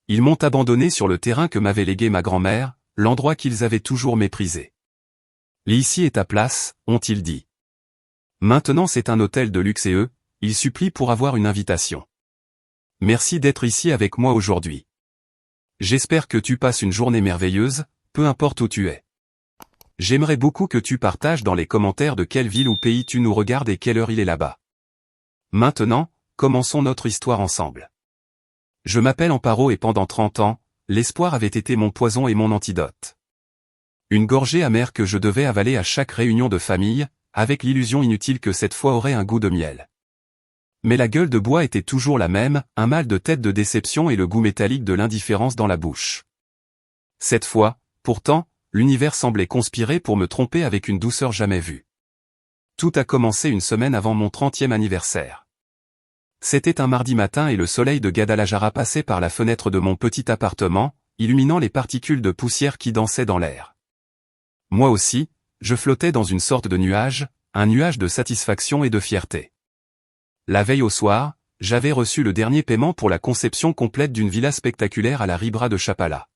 Ils m'ont abandonné sur le terrain que m'avait légué ma grand-mère, l'endroit qu'ils avaient toujours méprisé. Ici est ta place, ont-ils dit. Maintenant c'est un hôtel de luxe et eux, ils supplient pour avoir une invitation. Merci d'être ici avec moi aujourd'hui. J'espère que tu passes une journée merveilleuse, peu importe où tu es. J'aimerais beaucoup que tu partages dans les commentaires de quelle ville ou pays tu nous regardes et quelle heure il est là-bas. Maintenant, commençons notre histoire ensemble. Je m'appelle Amparo et pendant 30 ans, l'espoir avait été mon poison et mon antidote. Une gorgée amère que je devais avaler à chaque réunion de famille, avec l'illusion inutile que cette fois aurait un goût de miel. Mais la gueule de bois était toujours la même, un mal de tête de déception et le goût métallique de l'indifférence dans la bouche. Cette fois, pourtant, l'univers semblait conspirer pour me tromper avec une douceur jamais vue. Tout a commencé une semaine avant mon 30e anniversaire. C'était un mardi matin et le soleil de Guadalajara passait par la fenêtre de mon petit appartement, illuminant les particules de poussière qui dansaient dans l'air. Moi aussi, je flottais dans une sorte de nuage, un nuage de satisfaction et de fierté. La veille au soir, j'avais reçu le dernier paiement pour la conception complète d'une villa spectaculaire à la Ribera de Chapala.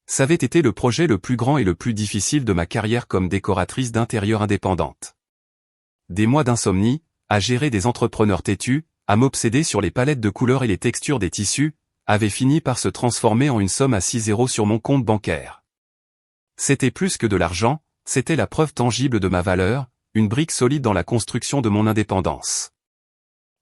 Ça avait été le projet le plus grand et le plus difficile de ma carrière comme décoratrice d'intérieur indépendante. Des mois d'insomnie, à gérer des entrepreneurs têtus, à m'obséder sur les palettes de couleurs et les textures des tissus, avaient fini par se transformer en une somme à 6 zéros sur mon compte bancaire. C'était plus que de l'argent, c'était la preuve tangible de ma valeur, une brique solide dans la construction de mon indépendance.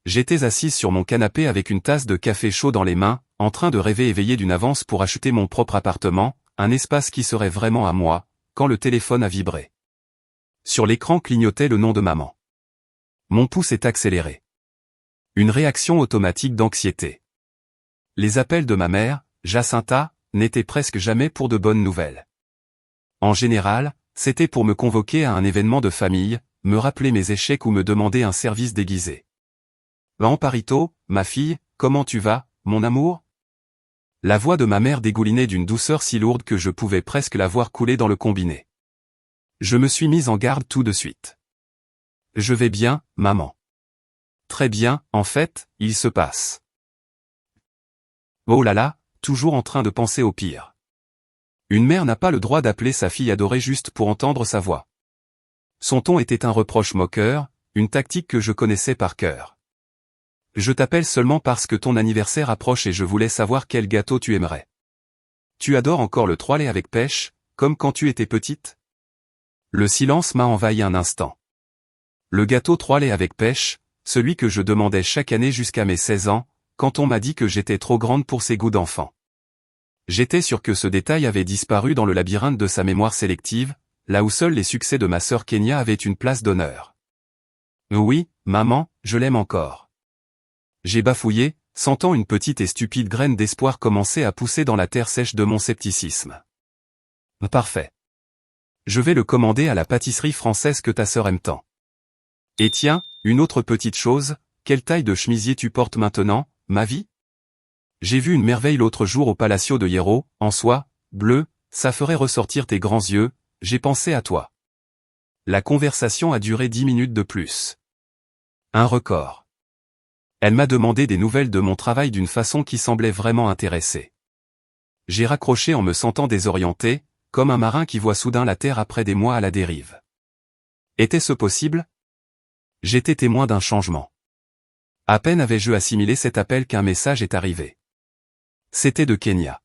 J'étais assise sur mon canapé avec une tasse de café chaud dans les mains, en train de rêver éveillé d'une avance pour acheter mon propre appartement, un espace qui serait vraiment à moi, quand le téléphone a vibré. Sur l'écran clignotait le nom de maman. Mon pouce est accéléré. Une réaction automatique d'anxiété. Les appels de ma mère, Jacinta, n'étaient presque jamais pour de bonnes nouvelles. En général, c'était pour me convoquer à un événement de famille, me rappeler mes échecs ou me demander un service déguisé. Amparito, ma fille, comment tu vas, mon amour? La voix de ma mère dégoulinait d'une douceur si lourde que je pouvais presque la voir couler dans le combiné. Je me suis mise en garde tout de suite. Je vais bien, maman. Très bien, en fait, il se passe. Oh là là, toujours en train de penser au pire. Une mère n'a pas le droit d'appeler sa fille adorée juste pour entendre sa voix. Son ton était un reproche moqueur, une tactique que je connaissais par cœur. Je t'appelle seulement parce que ton anniversaire approche et je voulais savoir quel gâteau tu aimerais. Tu adores encore le trois laits avec pêche, comme quand tu étais petite? Le silence m'a envahi un instant. Le gâteau trois laits avec pêche, celui que je demandais chaque année jusqu'à mes 16 ans, quand on m'a dit que j'étais trop grande pour ses goûts d'enfant. J'étais sûr que ce détail avait disparu dans le labyrinthe de sa mémoire sélective, là où seuls les succès de ma sœur Kenya avaient une place d'honneur. Oui, maman, je l'aime encore. J'ai bafouillé, sentant une petite et stupide graine d'espoir commencer à pousser dans la terre sèche de mon scepticisme. Parfait. Je vais le commander à la pâtisserie française que ta sœur aime tant. Et tiens, une autre petite chose, quelle taille de chemisier tu portes maintenant, ma vie? J'ai vu une merveille l'autre jour au Palacio de Hierro, en soie, bleu, ça ferait ressortir tes grands yeux, j'ai pensé à toi. La conversation a duré 10 minutes de plus. Un record. Elle m'a demandé des nouvelles de mon travail d'une façon qui semblait vraiment intéressée. J'ai raccroché en me sentant désorienté, comme un marin qui voit soudain la terre après des mois à la dérive. Était-ce possible? J'étais témoin d'un changement. À peine avais-je assimilé cet appel qu'un message est arrivé. C'était de Kenya.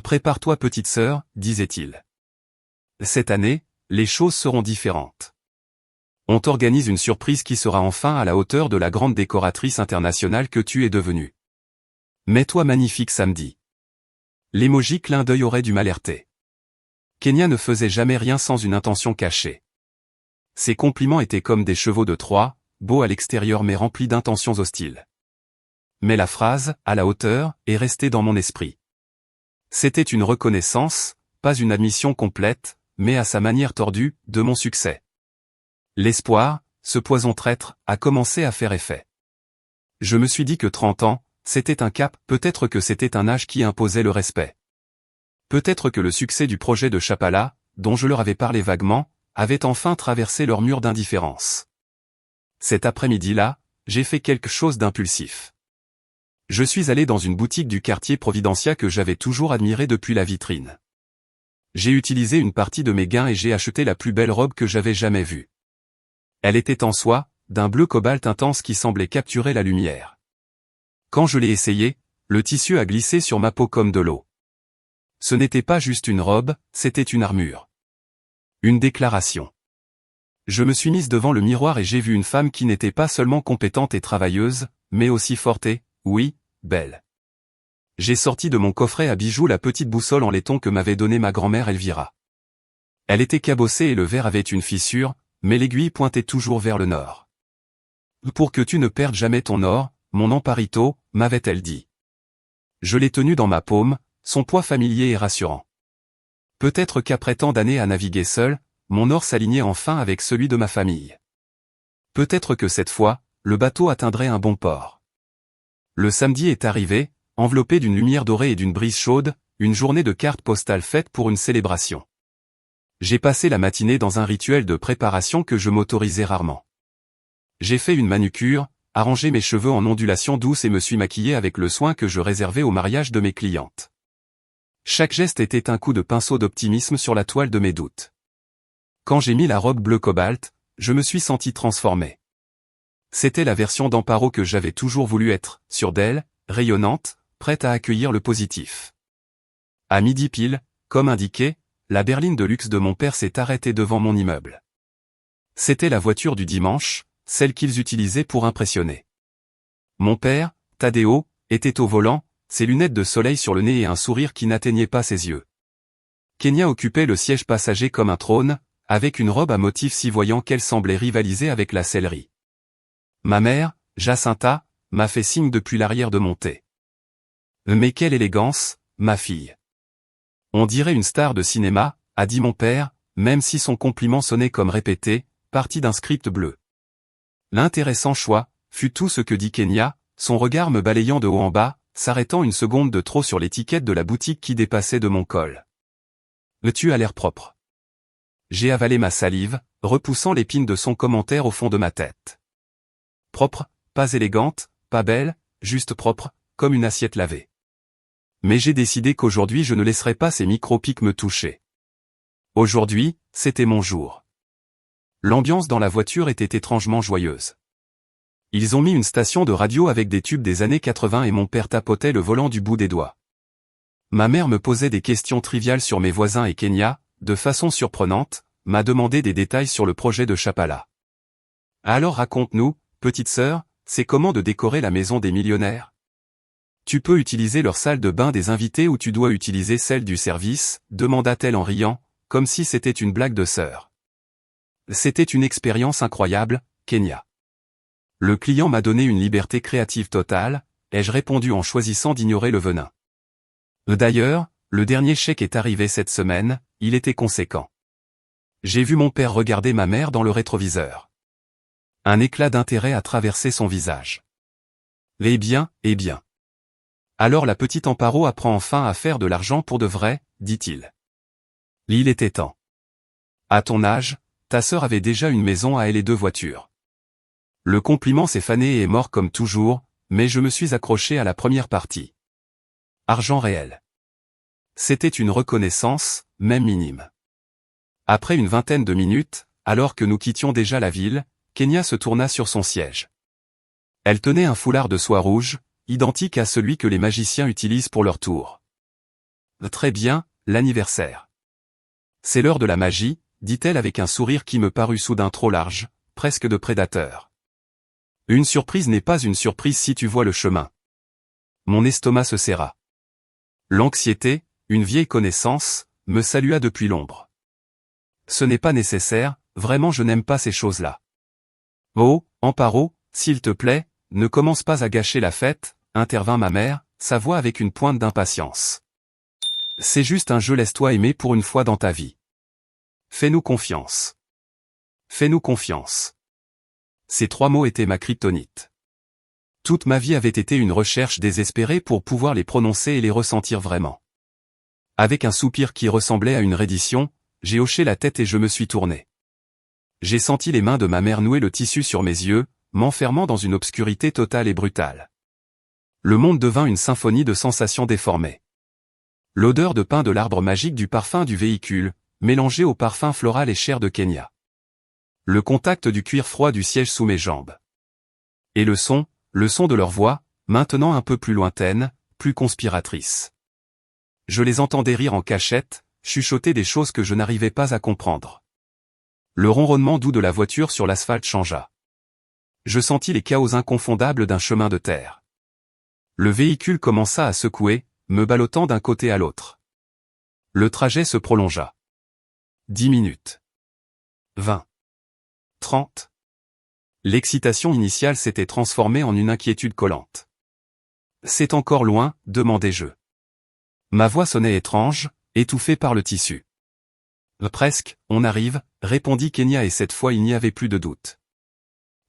Prépare-toi petite sœur, disait-il. Cette année, les choses seront différentes. On t'organise une surprise qui sera enfin à la hauteur de la grande décoratrice internationale que tu es devenue. Mets-toi magnifique samedi. L'émoji clin d'œil aurait dû m'alerter. Kenya ne faisait jamais rien sans une intention cachée. Ses compliments étaient comme des chevaux de Troie, beaux à l'extérieur mais remplis d'intentions hostiles. Mais la phrase, à la hauteur, est restée dans mon esprit. C'était une reconnaissance, pas une admission complète, mais à sa manière tordue, de mon succès. L'espoir, ce poison traître, a commencé à faire effet. Je me suis dit que 30 ans, c'était un cap, peut-être que c'était un âge qui imposait le respect. Peut-être que le succès du projet de Chapala, dont je leur avais parlé vaguement, avait enfin traversé leur mur d'indifférence. Cet après-midi-là, j'ai fait quelque chose d'impulsif. Je suis allé dans une boutique du quartier Providencia que j'avais toujours admirée depuis la vitrine. J'ai utilisé une partie de mes gains et j'ai acheté la plus belle robe que j'avais jamais vue. Elle était en soie, d'un bleu cobalt intense qui semblait capturer la lumière. Quand je l'ai essayée, le tissu a glissé sur ma peau comme de l'eau. Ce n'était pas juste une robe, c'était une armure. Une déclaration. Je me suis mise devant le miroir et j'ai vu une femme qui n'était pas seulement compétente et travailleuse, mais aussi forte et, oui, belle. J'ai sorti de mon coffret à bijoux la petite boussole en laiton que m'avait donnée ma grand-mère Elvira. Elle était cabossée et le verre avait une fissure, mais l'aiguille pointait toujours vers le nord. Pour que tu ne perdes jamais ton or, mon amparito, m'avait-elle dit. Je l'ai tenu dans ma paume, son poids familier et rassurant. Peut-être qu'après tant d'années à naviguer seul, mon or s'alignait enfin avec celui de ma famille. Peut-être que cette fois, le bateau atteindrait un bon port. Le samedi est arrivé, enveloppé d'une lumière dorée et d'une brise chaude, une journée de cartes postales faite pour une célébration. J'ai passé la matinée dans un rituel de préparation que je m'autorisais rarement. J'ai fait une manucure, arrangé mes cheveux en ondulations douces et me suis maquillé avec le soin que je réservais au mariage de mes clientes. Chaque geste était un coup de pinceau d'optimisme sur la toile de mes doutes. Quand j'ai mis la robe bleu cobalt, je me suis senti transformé. C'était la version d'Amparo que j'avais toujours voulu être, sûre d'elle, rayonnante, prête à accueillir le positif. À midi pile, comme indiqué, la berline de luxe de mon père s'est arrêtée devant mon immeuble. C'était la voiture du dimanche, celle qu'ils utilisaient pour impressionner. Mon père, Tadeo, était au volant, ses lunettes de soleil sur le nez et un sourire qui n'atteignait pas ses yeux. Kenya occupait le siège passager comme un trône, avec une robe à motifs si voyants qu'elle semblait rivaliser avec la sellerie. Ma mère, Jacinta, m'a fait signe depuis l'arrière de montée. Mais quelle élégance, ma fille. On dirait une star de cinéma, a dit mon père, même si son compliment sonnait comme répété, parti d'un script bleu. L'intéressant choix, fut tout ce que dit Kenya, son regard me balayant de haut en bas, s'arrêtant une seconde de trop sur l'étiquette de la boutique qui dépassait de mon col. Tu as l'air propre. J'ai avalé ma salive, repoussant l'épine de son commentaire au fond de ma tête. Propre, pas élégante, pas belle, juste propre, comme une assiette lavée. Mais j'ai décidé qu'aujourd'hui je ne laisserais pas ces micro-pics me toucher. Aujourd'hui, c'était mon jour. L'ambiance dans la voiture était étrangement joyeuse. Ils ont mis une station de radio avec des tubes des années 80 et mon père tapotait le volant du bout des doigts. Ma mère me posait des questions triviales sur mes voisins et Kenya, de façon surprenante, m'a demandé des détails sur le projet de Chapala. Alors raconte-nous, petite sœur, c'est comment de décorer la maison des millionnaires? Tu peux utiliser leur salle de bain des invités ou tu dois utiliser celle du service, demanda-t-elle en riant, comme si c'était une blague de sœur. C'était une expérience incroyable, Kenya. Le client m'a donné une liberté créative totale, ai-je répondu en choisissant d'ignorer le venin. D'ailleurs, le dernier chèque est arrivé cette semaine, il était conséquent. J'ai vu mon père regarder ma mère dans le rétroviseur. Un éclat d'intérêt a traversé son visage. Eh bien. Alors la petite Amparo apprend enfin à faire de l'argent pour de vrai, dit-il. Il était temps. À ton âge, ta sœur avait déjà une maison à elle et 2 voitures. Le compliment s'est fané et est mort comme toujours, mais je me suis accroché à la première partie. Argent réel. C'était une reconnaissance, même minime. Après une vingtaine de minutes, alors que nous quittions déjà la ville, Kenya se tourna sur son siège. Elle tenait un foulard de soie rouge, identique à celui que les magiciens utilisent pour leur tour. Très bien, l'anniversaire. C'est l'heure de la magie, dit-elle avec un sourire qui me parut soudain trop large, presque de prédateur. Une surprise n'est pas une surprise si tu vois le chemin. Mon estomac se serra. L'anxiété, une vieille connaissance, me salua depuis l'ombre. Ce n'est pas nécessaire, vraiment je n'aime pas ces choses-là. Oh, Amparo, s'il te plaît, ne commence pas à gâcher la fête, intervint ma mère, sa voix avec une pointe d'impatience. C'est juste un jeu, laisse-toi aimer pour une fois dans ta vie. Fais-nous confiance. Fais-nous confiance. Ces 3 mots étaient ma kryptonite. Toute ma vie avait été une recherche désespérée pour pouvoir les prononcer et les ressentir vraiment. Avec un soupir qui ressemblait à une reddition, j'ai hoché la tête et je me suis tourné. J'ai senti les mains de ma mère nouer le tissu sur mes yeux, m'enfermant dans une obscurité totale et brutale. Le monde devint une symphonie de sensations déformées. L'odeur de pin de l'arbre magique du parfum du véhicule, mélangée au parfum floral et chair de Kenya. Le contact du cuir froid du siège sous mes jambes. Et le son de leur voix, maintenant un peu plus lointaine, plus conspiratrice. Je les entendais rire en cachette, chuchoter des choses que je n'arrivais pas à comprendre. Le ronronnement doux de la voiture sur l'asphalte changea. Je sentis les chaos inconfondables d'un chemin de terre. Le véhicule commença à secouer, me ballottant d'un côté à l'autre. Le trajet se prolongea. 10 minutes. 20. 30. L'excitation initiale s'était transformée en une inquiétude collante. « C'est encore loin ?» demandai-je. Ma voix sonnait étrange, étouffée par le tissu. « Presque, on arrive », répondit Kenya et cette fois il n'y avait plus de doute.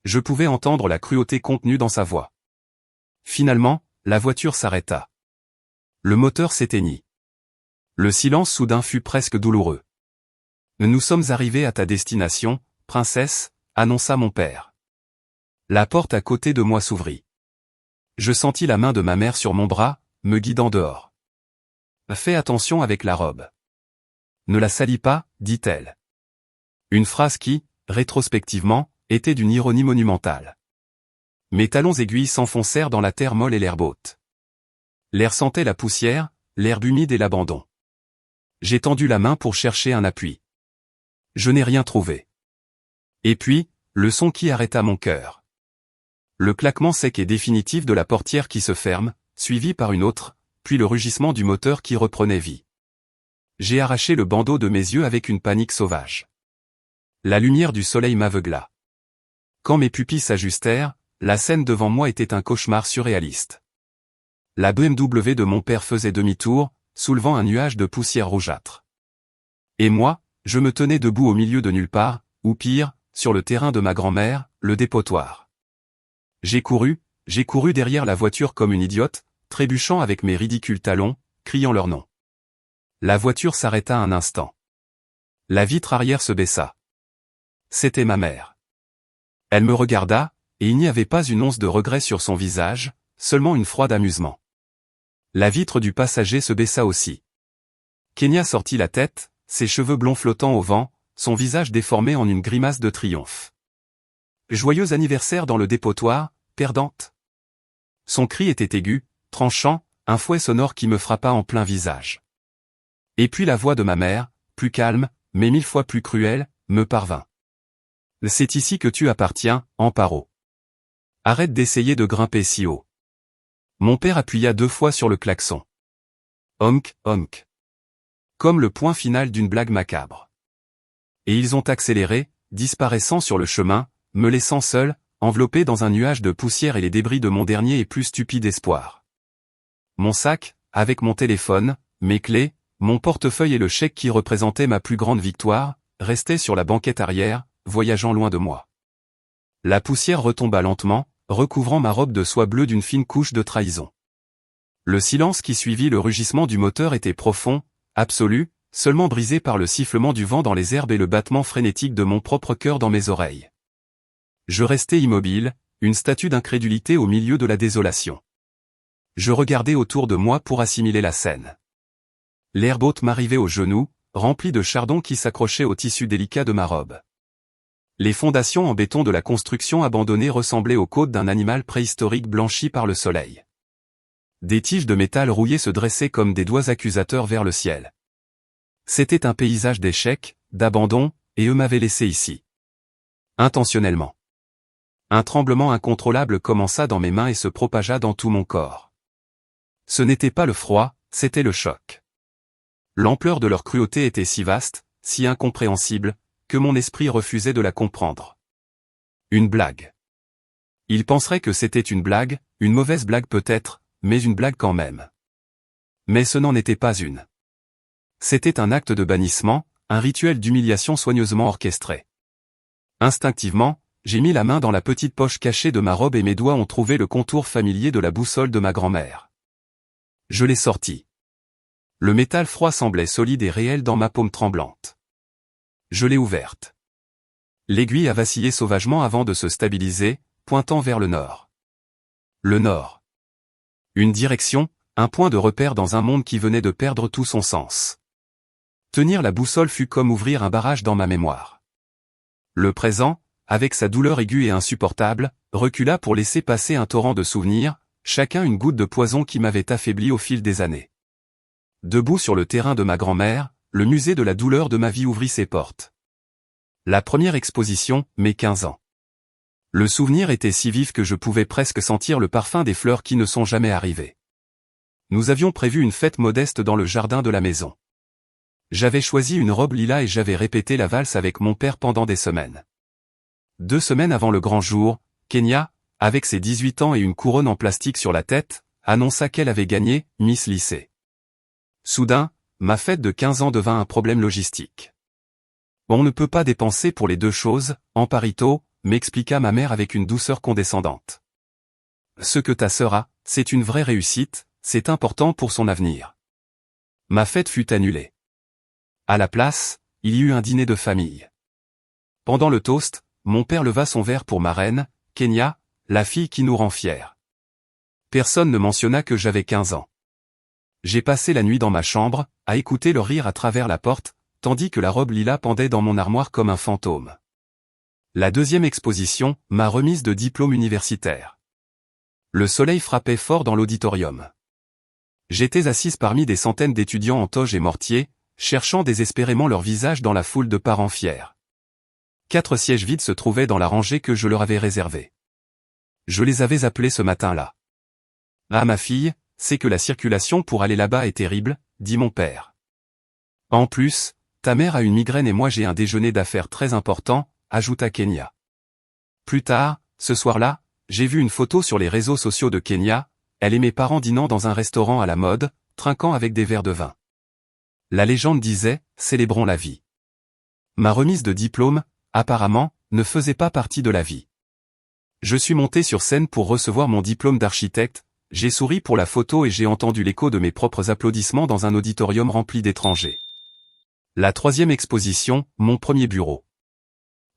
Je pouvais entendre la cruauté contenue dans sa voix. Finalement, la voiture s'arrêta. Le moteur s'éteignit. Le silence soudain fut presque douloureux. « Nous sommes arrivés à ta destination, princesse », annonça mon père. La porte à côté de moi s'ouvrit. Je sentis la main de ma mère sur mon bras, me guidant dehors. « Fais attention avec la robe. »« Ne la salis pas », dit-elle. Une phrase qui, rétrospectivement, était d'une ironie monumentale. Mes talons aiguilles s'enfoncèrent dans la terre molle et l'herbe haute. L'air sentait la poussière, l'herbe humide et l'abandon. J'ai tendu la main pour chercher un appui. Je n'ai rien trouvé. Et puis, le son qui arrêta mon cœur. Le claquement sec et définitif de la portière qui se ferme, suivi par une autre, puis le rugissement du moteur qui reprenait vie. J'ai arraché le bandeau de mes yeux avec une panique sauvage. La lumière du soleil m'aveugla. Quand mes pupilles s'ajustèrent, la scène devant moi était un cauchemar surréaliste. La BMW de mon père faisait demi-tour, soulevant un nuage de poussière rougeâtre. Et moi, je me tenais debout au milieu de nulle part, ou pire, sur le terrain de ma grand-mère, le dépotoir. J'ai couru derrière la voiture comme une idiote, trébuchant avec mes ridicules talons, criant leur nom. La voiture s'arrêta un instant. La vitre arrière se baissa. C'était ma mère. Elle me regarda, et il n'y avait pas une once de regret sur son visage, seulement une froide amusement. La vitre du passager se baissa aussi. Kenya sortit la tête, ses cheveux blonds flottant au vent, son visage déformé en une grimace de triomphe. Joyeux anniversaire dans le dépotoir, perdante. Son cri était aigu, tranchant, un fouet sonore qui me frappa en plein visage. Et puis la voix de ma mère, plus calme, mais 1000 fois plus cruelle, me parvint. C'est ici que tu appartiens, Amparo. Arrête d'essayer de grimper si haut. Mon père appuya 2 fois sur le klaxon. Honk, honk. Comme le point final d'une blague macabre. Et ils ont accéléré, disparaissant sur le chemin, me laissant seul, enveloppé dans un nuage de poussière et les débris de mon dernier et plus stupide espoir. Mon sac, avec mon téléphone, mes clés, mon portefeuille et le chèque qui représentait ma plus grande victoire, restaient sur la banquette arrière, voyageant loin de moi. La poussière retomba lentement, recouvrant ma robe de soie bleue d'une fine couche de trahison. Le silence qui suivit le rugissement du moteur était profond, absolu, seulement brisé par le sifflement du vent dans les herbes et le battement frénétique de mon propre cœur dans mes oreilles. Je restais immobile, une statue d'incrédulité au milieu de la désolation. Je regardais autour de moi pour assimiler la scène. L'herbe haute m'arrivait aux genoux, remplie de chardons qui s'accrochaient au tissu délicat de ma robe. Les fondations en béton de la construction abandonnée ressemblaient aux côtes d'un animal préhistorique blanchi par le soleil. Des tiges de métal rouillé se dressaient comme des doigts accusateurs vers le ciel. C'était un paysage d'échecs, d'abandon, et eux m'avaient laissé ici. Intentionnellement. Un tremblement incontrôlable commença dans mes mains et se propagea dans tout mon corps. Ce n'était pas le froid, c'était le choc. L'ampleur de leur cruauté était si vaste, si incompréhensible, que mon esprit refusait de la comprendre. Une blague. Ils penseraient que c'était une blague, une mauvaise blague peut-être, mais une blague quand même. Mais ce n'en était pas une. C'était un acte de bannissement, un rituel d'humiliation soigneusement orchestré. Instinctivement, j'ai mis la main dans la petite poche cachée de ma robe et mes doigts ont trouvé le contour familier de la boussole de ma grand-mère. Je l'ai sortie. Le métal froid semblait solide et réel dans ma paume tremblante. Je l'ai ouverte. L'aiguille a vacillé sauvagement avant de se stabiliser, pointant vers le nord. Le nord. Une direction, un point de repère dans un monde qui venait de perdre tout son sens. Tenir la boussole fut comme ouvrir un barrage dans ma mémoire. Le présent, avec sa douleur aiguë et insupportable, recula pour laisser passer un torrent de souvenirs, chacun une goutte de poison qui m'avait affaibli au fil des années. Debout sur le terrain de ma grand-mère, le musée de la douleur de ma vie ouvrit ses portes. La première exposition, mes 15 ans. Le souvenir était si vif que je pouvais presque sentir le parfum des fleurs qui ne sont jamais arrivées. Nous avions prévu une fête modeste dans le jardin de la maison. J'avais choisi une robe lilas et j'avais répété la valse avec mon père pendant des semaines. 2 semaines avant le grand jour, Kenya, avec ses 18 ans et une couronne en plastique sur la tête, annonça qu'elle avait gagné Miss Lycée. Soudain, ma fête de 15 ans devint un problème logistique. On ne peut pas dépenser pour les deux choses, en parito, m'expliqua ma mère avec une douceur condescendante. Ce que ta sœur a, c'est une vraie réussite, c'est important pour son avenir. Ma fête fut annulée. À la place, il y eut un dîner de famille. Pendant le toast, mon père leva son verre pour ma reine, Kenya, la fille qui nous rend fiers. Personne ne mentionna que j'avais 15 ans. J'ai passé la nuit dans ma chambre, à écouter leur rire à travers la porte, tandis que la robe lilas pendait dans mon armoire comme un fantôme. La deuxième exposition, ma remise de diplôme universitaire. Le soleil frappait fort dans l'auditorium. J'étais assise parmi des centaines d'étudiants en toge et mortier, cherchant désespérément leur visage dans la foule de parents fiers. 4 sièges vides se trouvaient dans la rangée que je leur avais réservée. Je les avais appelés ce matin-là. « Ah ma fille, c'est que la circulation pour aller là-bas est terrible, » dit mon père. « En plus, ta mère a une migraine et moi j'ai un déjeuner d'affaires très important, » ajouta Kenya. Plus tard, ce soir-là, j'ai vu une photo sur les réseaux sociaux de Kenya, elle et mes parents dînant dans un restaurant à la mode, trinquant avec des verres de vin. La légende disait, célébrons la vie. Ma remise de diplôme, apparemment, ne faisait pas partie de la vie. Je suis monté sur scène pour recevoir mon diplôme d'architecte, j'ai souri pour la photo et j'ai entendu l'écho de mes propres applaudissements dans un auditorium rempli d'étrangers. La troisième exposition, mon premier bureau.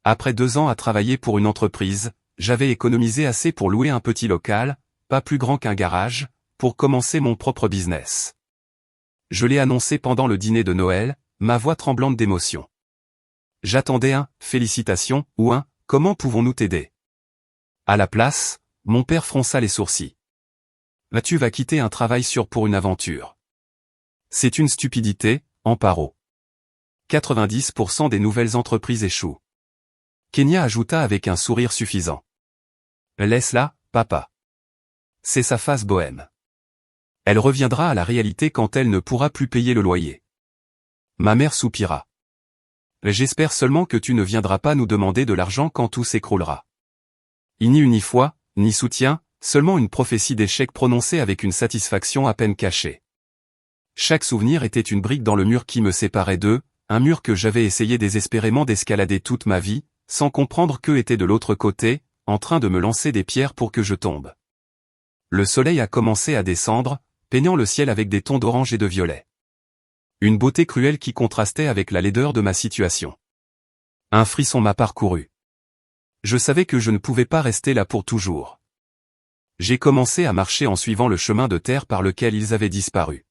Après 2 ans à travailler pour une entreprise, j'avais économisé assez pour louer un petit local, pas plus grand qu'un garage, pour commencer mon propre business. Je l'ai annoncé pendant le dîner de Noël, ma voix tremblante d'émotion. J'attendais un « félicitations » ou un « comment pouvons-nous t'aider ?» À la place, mon père fronça les sourcils. « Tu vas quitter un travail sûr pour une aventure. C'est une stupidité, Amparo. 90% des nouvelles entreprises échouent. » Kenya ajouta avec un sourire suffisant. « Laisse-la, papa. C'est sa phase bohème. Elle reviendra à la réalité quand elle ne pourra plus payer le loyer. » Ma mère soupira. « J'espère seulement que tu ne viendras pas nous demander de l'argent quand tout s'écroulera. » Il n'y eut ni foi, ni soutien, seulement une prophétie d'échec prononcée avec une satisfaction à peine cachée. Chaque souvenir était une brique dans le mur qui me séparait d'eux, un mur que j'avais essayé désespérément d'escalader toute ma vie, sans comprendre qu'eux étaient de l'autre côté, en train de me lancer des pierres pour que je tombe. Le soleil a commencé à descendre, peignant le ciel avec des tons d'orange et de violet. Une beauté cruelle qui contrastait avec la laideur de ma situation. Un frisson m'a parcouru. Je savais que je ne pouvais pas rester là pour toujours. J'ai commencé à marcher en suivant le chemin de terre par lequel ils avaient disparu.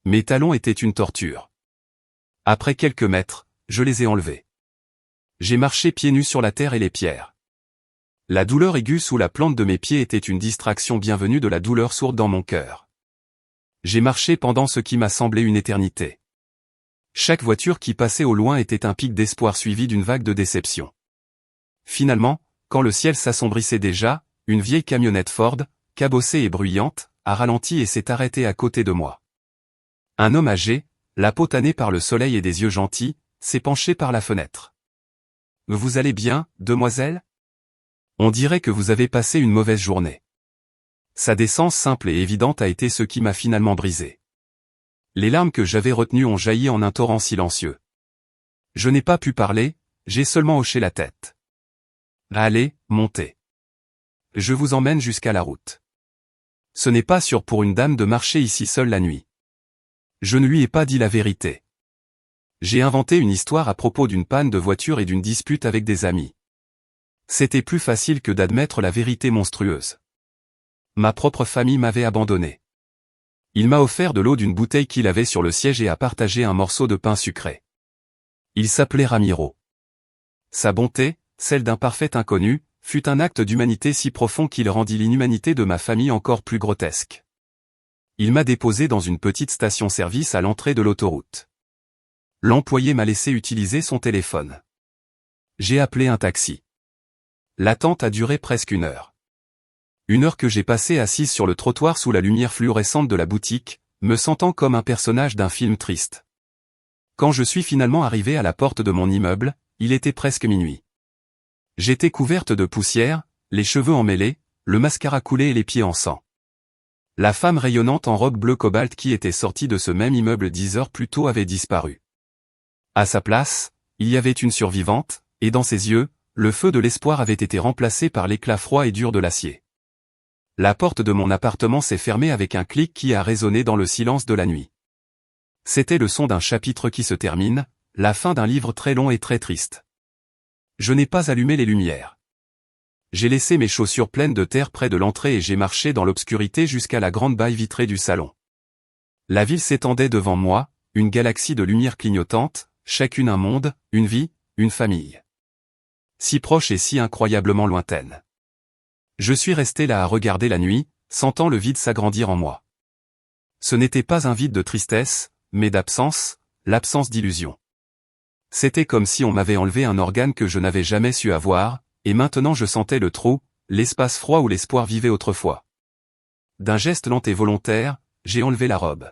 Mes talons étaient une torture. Après quelques mètres, je les ai enlevés. J'ai marché pieds nus sur la terre et les pierres. La douleur aiguë sous la plante de mes pieds était une distraction bienvenue de la douleur sourde dans mon cœur. J'ai marché pendant ce qui m'a semblé une éternité. Chaque voiture qui passait au loin était un pic d'espoir suivi d'une vague de déception. Finalement, quand le ciel s'assombrissait déjà, une vieille camionnette Ford, cabossée et bruyante, a ralenti et s'est arrêtée à côté de moi. Un homme âgé, la peau tannée par le soleil et des yeux gentils, s'est penché par la fenêtre. « Vous allez bien, demoiselle ? On dirait que vous avez passé une mauvaise journée. » Sa décence simple et évidente a été ce qui m'a finalement brisé. Les larmes que j'avais retenues ont jailli en un torrent silencieux. Je n'ai pas pu parler, j'ai seulement hoché la tête. « Allez, montez. Je vous emmène jusqu'à la route. Ce n'est pas sûr pour une dame de marcher ici seule la nuit. » Je ne lui ai pas dit la vérité. J'ai inventé une histoire à propos d'une panne de voiture et d'une dispute avec des amis. C'était plus facile que d'admettre la vérité monstrueuse. Ma propre famille m'avait abandonné. Il m'a offert de l'eau d'une bouteille qu'il avait sur le siège et a partagé un morceau de pain sucré. Il s'appelait Ramiro. Sa bonté, celle d'un parfait inconnu, fut un acte d'humanité si profond qu'il rendit l'inhumanité de ma famille encore plus grotesque. Il m'a déposé dans une petite station-service à l'entrée de l'autoroute. L'employé m'a laissé utiliser son téléphone. J'ai appelé un taxi. L'attente a duré presque 1 heure. 1 heure que j'ai passée assise sur le trottoir sous la lumière fluorescente de la boutique, me sentant comme un personnage d'un film triste. Quand je suis finalement arrivé à la porte de mon immeuble, il était presque minuit. J'étais couverte de poussière, les cheveux emmêlés, le mascara coulé et les pieds en sang. La femme rayonnante en robe bleu cobalt qui était sortie de ce même immeuble 10 heures plus tôt avait disparu. À sa place, il y avait une survivante, et dans ses yeux, le feu de l'espoir avait été remplacé par l'éclat froid et dur de l'acier. La porte de mon appartement s'est fermée avec un clic qui a résonné dans le silence de la nuit. C'était le son d'un chapitre qui se termine, la fin d'un livre très long et très triste. Je n'ai pas allumé les lumières. J'ai laissé mes chaussures pleines de terre près de l'entrée et j'ai marché dans l'obscurité jusqu'à la grande baille vitrée du salon. La ville s'étendait devant moi, une galaxie de lumière clignotante, chacune un monde, une vie, une famille. Si proche et si incroyablement lointaine. Je suis resté là à regarder la nuit, sentant le vide s'agrandir en moi. Ce n'était pas un vide de tristesse, mais d'absence, l'absence d'illusion. C'était comme si on m'avait enlevé un organe que je n'avais jamais su avoir, et maintenant je sentais le trou, l'espace froid où l'espoir vivait autrefois. D'un geste lent et volontaire, j'ai enlevé la robe.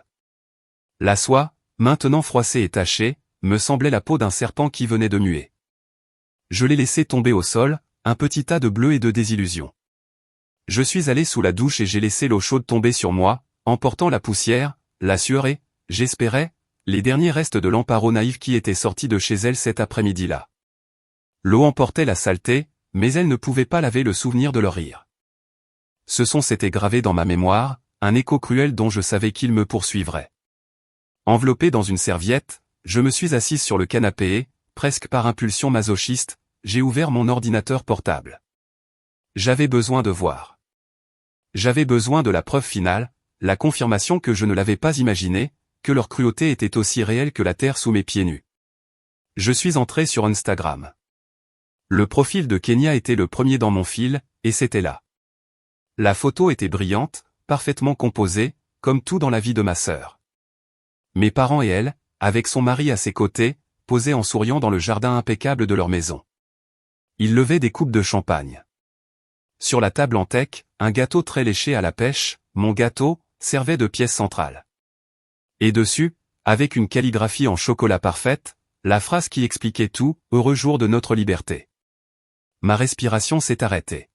La soie, maintenant froissée et tachée, me semblait la peau d'un serpent qui venait de muer. Je l'ai laissé tomber au sol, un petit tas de bleu et de désillusion. Je suis allé sous la douche et j'ai laissé l'eau chaude tomber sur moi, emportant la poussière, la sueur et, j'espérais, les derniers restes de l'Amparo naïve qui étaient sortis de chez elle cet après-midi-là. L'eau emportait la saleté, mais elle ne pouvait pas laver le souvenir de leur rire. Ce son s'était gravé dans ma mémoire, un écho cruel dont je savais qu'il me poursuivrait. Enveloppé dans une serviette, je me suis assise sur le canapé et, presque par impulsion masochiste, j'ai ouvert mon ordinateur portable. J'avais besoin de voir. J'avais besoin de la preuve finale, la confirmation que je ne l'avais pas imaginé, que leur cruauté était aussi réelle que la terre sous mes pieds nus. Je suis entré sur Instagram. Le profil de Kenya était le premier dans mon fil, et c'était là. La photo était brillante, parfaitement composée, comme tout dans la vie de ma sœur. Mes parents et elle, avec son mari à ses côtés, posaient en souriant dans le jardin impeccable de leur maison. Ils levaient des coupes de champagne. Sur la table en teck, un gâteau très léché à la pêche, mon gâteau, servait de pièce centrale. Et dessus, avec une calligraphie en chocolat parfaite, la phrase qui expliquait tout, heureux jour de notre liberté. Ma respiration s'est arrêtée.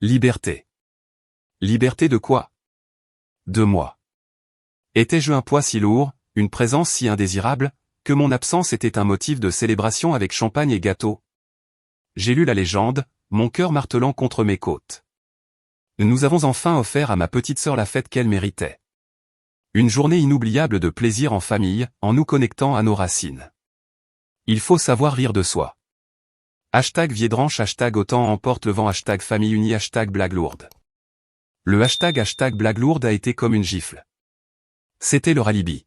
Liberté. Liberté de quoi? De moi. Étais-je un poids si lourd, une présence si indésirable, que mon absence était un motif de célébration avec champagne et gâteau? J'ai lu la légende, mon cœur martelant contre mes côtes. Nous avons enfin offert à ma petite sœur la fête qu'elle méritait. Une journée inoubliable de plaisir en famille, en nous connectant à nos racines. Il faut savoir rire de soi. #Viedranche #autant emporte le vent #famille unie #blague lourde. Le #blague lourde a été comme une gifle. C'était leur alibi.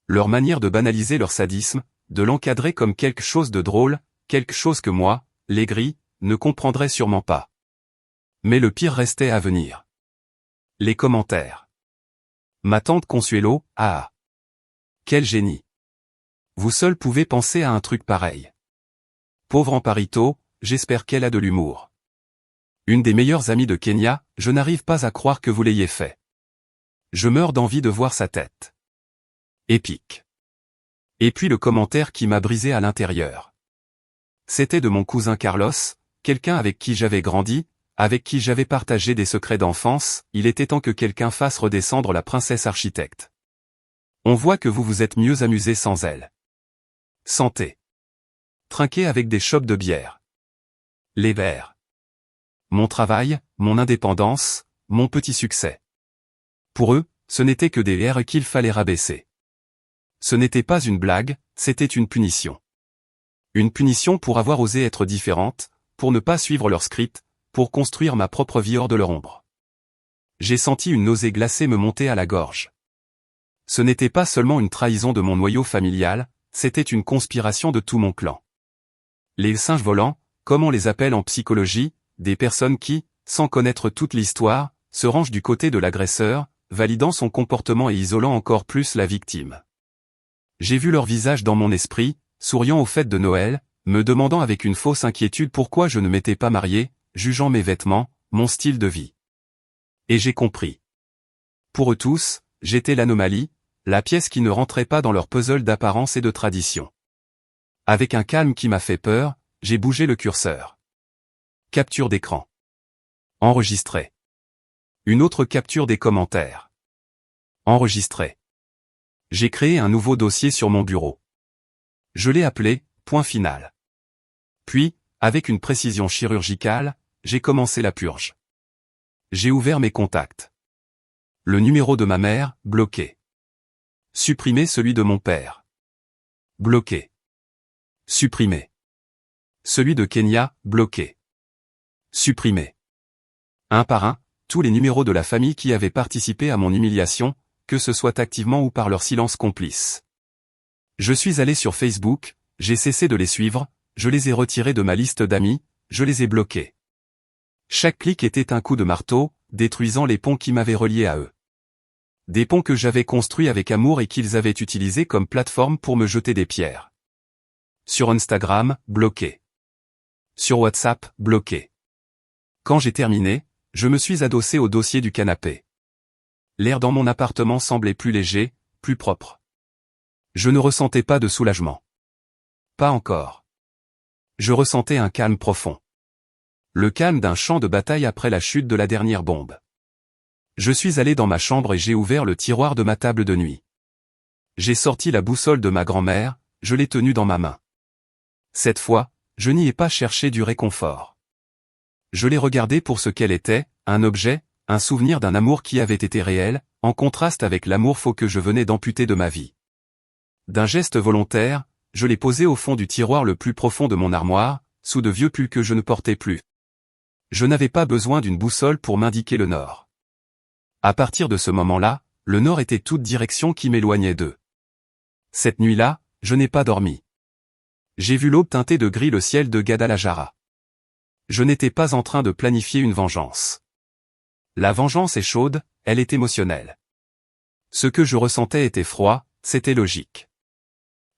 Leur manière de banaliser leur sadisme, de l'encadrer comme quelque chose de drôle, quelque chose que moi, l'aigri, ne comprendrais sûrement pas. Mais le pire restait à venir. Les commentaires. Ma tante Consuelo, ah! Quel génie! Vous seul pouvez penser à un truc pareil. Pauvre Amparito, j'espère qu'elle a de l'humour. Une des meilleures amies de Kenya, je n'arrive pas à croire que vous l'ayez fait. Je meurs d'envie de voir sa tête. Épique. Et puis le commentaire qui m'a brisé à l'intérieur. C'était de mon cousin Carlos, quelqu'un avec qui j'avais grandi, avec qui j'avais partagé des secrets d'enfance, il était temps que quelqu'un fasse redescendre la princesse architecte. On voit que vous vous êtes mieux amusé sans elle. Santé. Trinquer avec des chopes de bière. Les verres. Mon travail, mon indépendance, mon petit succès. Pour eux, ce n'était que des airs qu'il fallait rabaisser. Ce n'était pas une blague, c'était une punition. Une punition pour avoir osé être différente, pour ne pas suivre leur script, pour construire ma propre vie hors de leur ombre. J'ai senti une nausée glacée me monter à la gorge. Ce n'était pas seulement une trahison de mon noyau familial, c'était une conspiration de tout mon clan. Les singes volants, comme on les appelle en psychologie, des personnes qui, sans connaître toute l'histoire, se rangent du côté de l'agresseur, validant son comportement et isolant encore plus la victime. J'ai vu leur visage dans mon esprit, souriant aux fêtes de Noël, me demandant avec une fausse inquiétude pourquoi je ne m'étais pas marié, jugeant mes vêtements, mon style de vie. Et j'ai compris. Pour eux tous, j'étais l'anomalie, la pièce qui ne rentrait pas dans leur puzzle d'apparence et de tradition. Avec un calme qui m'a fait peur, j'ai bougé le curseur. Capture d'écran. Enregistré. Une autre capture des commentaires. Enregistré. J'ai créé un nouveau dossier sur mon bureau. Je l'ai appelé « Point final ». Puis, avec une précision chirurgicale, j'ai commencé la purge. J'ai ouvert mes contacts. Le numéro de ma mère, bloqué. Supprimer celui de mon père. Bloqué. Supprimé. Celui de Kenya, bloqué. Supprimé. Un par un, tous les numéros de la famille qui avaient participé à mon humiliation, que ce soit activement ou par leur silence complice. Je suis allé sur Facebook, j'ai cessé de les suivre, je les ai retirés de ma liste d'amis, je les ai bloqués. Chaque clic était un coup de marteau, détruisant les ponts qui m'avaient relié à eux. Des ponts que j'avais construits avec amour et qu'ils avaient utilisés comme plateforme pour me jeter des pierres. Sur Instagram, bloqué. Sur WhatsApp, bloqué. Quand j'ai terminé, je me suis adossé au dossier du canapé. L'air dans mon appartement semblait plus léger, plus propre. Je ne ressentais pas de soulagement. Pas encore. Je ressentais un calme profond. Le calme d'un champ de bataille après la chute de la dernière bombe. Je suis allé dans ma chambre et j'ai ouvert le tiroir de ma table de nuit. J'ai sorti la boussole de ma grand-mère, je l'ai tenue dans ma main. Cette fois, je n'y ai pas cherché du réconfort. Je l'ai regardée pour ce qu'elle était, un objet, un souvenir d'un amour qui avait été réel, en contraste avec l'amour faux que je venais d'amputer de ma vie. D'un geste volontaire, je l'ai posé au fond du tiroir le plus profond de mon armoire, sous de vieux pulls que je ne portais plus. Je n'avais pas besoin d'une boussole pour m'indiquer le nord. À partir de ce moment-là, le nord était toute direction qui m'éloignait d'eux. Cette nuit-là, je n'ai pas dormi. J'ai vu l'aube teinter de gris le ciel de Guadalajara. Je n'étais pas en train de planifier une vengeance. La vengeance est chaude, elle est émotionnelle. Ce que je ressentais était froid, c'était logique.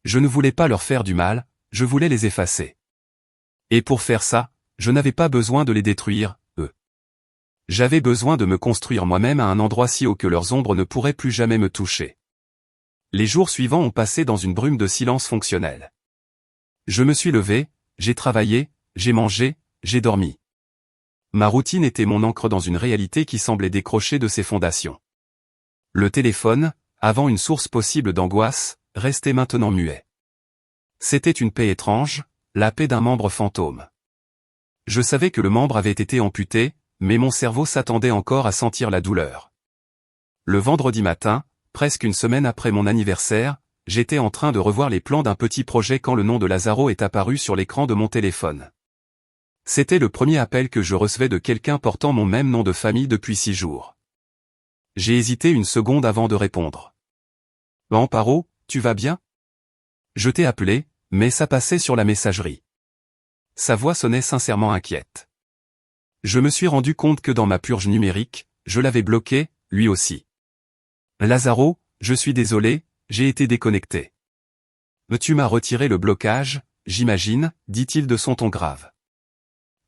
Je ne voulais pas leur faire du mal, je voulais les effacer. Et pour faire ça, je n'avais pas besoin de les détruire, eux. J'avais besoin de me construire moi-même à un endroit si haut que leurs ombres ne pourraient plus jamais me toucher. Les jours suivants ont passé dans une brume de silence fonctionnel. Je me suis levé, j'ai travaillé, j'ai mangé, j'ai dormi. Ma routine était mon ancre dans une réalité qui semblait décrocher de ses fondations. Le téléphone, avant une source possible d'angoisse, restait maintenant muet. C'était une paix étrange, la paix d'un membre fantôme. Je savais que le membre avait été amputé, mais mon cerveau s'attendait encore à sentir la douleur. Le vendredi matin, presque une semaine après mon anniversaire, j'étais en train de revoir les plans d'un petit projet quand le nom de Lazaro est apparu sur l'écran de mon téléphone. C'était le premier appel que je recevais de quelqu'un portant mon même nom de famille depuis 6 jours. J'ai hésité une seconde avant de répondre. « Amparo, tu vas bien ? Je t'ai appelé, mais ça passait sur la messagerie. » Sa voix sonnait sincèrement inquiète. Je me suis rendu compte que dans ma purge numérique, je l'avais bloqué, lui aussi. « Lazaro, je suis désolé, j'ai été déconnecté. »« Tu m'as retiré le blocage, j'imagine, dit-il de son ton grave. »«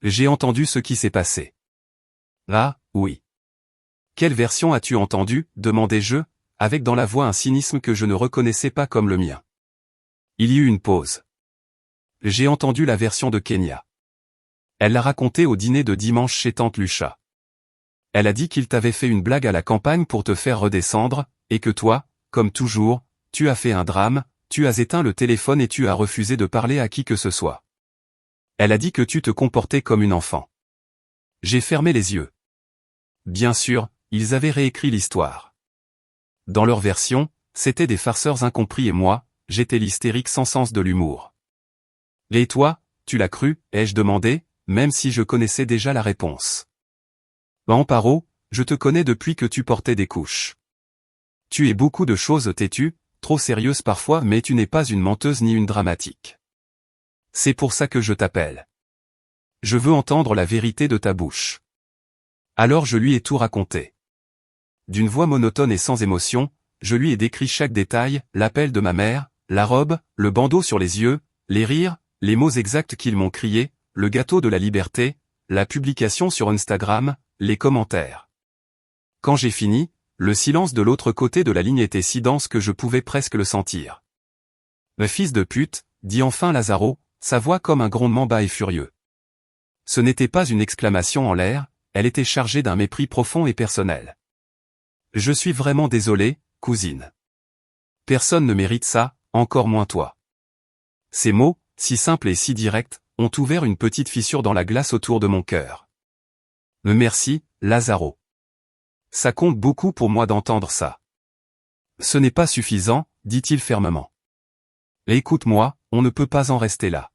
J'ai entendu ce qui s'est passé. »« Ah, oui. »« Quelle version as-tu entendue ?» demandai-je, avec dans la voix un cynisme que je ne reconnaissais pas comme le mien. Il y eut une pause. « J'ai entendu la version de Kenya. Elle l'a racontée au dîner de dimanche chez tante Lucha. Elle a dit qu'il t'avait fait une blague à la campagne pour te faire redescendre, et que toi, comme toujours, tu as fait un drame, tu as éteint le téléphone et tu as refusé de parler à qui que ce soit. Elle a dit que tu te comportais comme une enfant. » J'ai fermé les yeux. Bien sûr, ils avaient réécrit l'histoire. Dans leur version, c'étaient des farceurs incompris et moi, j'étais l'hystérique sans sens de l'humour. « Et toi, tu l'as cru ?» ai-je demandé, même si je connaissais déjà la réponse. « Amparo, je te connais depuis que tu portais des couches. Tu es beaucoup de choses têtues, trop sérieuse parfois, mais tu n'es pas une menteuse ni une dramatique. C'est pour ça que je t'appelle. Je veux entendre la vérité de ta bouche. Alors je lui ai tout raconté. D'une voix monotone et sans émotion, je lui ai décrit chaque détail, l'appel de ma mère, la robe, le bandeau sur les yeux, les rires, les mots exacts qu'ils m'ont criés, le gâteau de la liberté, la publication sur Instagram, les commentaires. Quand j'ai fini, le silence de l'autre côté de la ligne était si dense que je pouvais presque le sentir. « Le fils de pute », dit enfin Lazaro, sa voix comme un grondement bas et furieux. Ce n'était pas une exclamation en l'air, elle était chargée d'un mépris profond et personnel. « Je suis vraiment désolé, cousine. Personne ne mérite ça, encore moins toi. » Ces mots, si simples et si directs, ont ouvert une petite fissure dans la glace autour de mon cœur. « Merci, Lazaro. Ça compte beaucoup pour moi d'entendre ça. »« Ce n'est pas suffisant, dit-il fermement. Écoute-moi, on ne peut pas en rester là.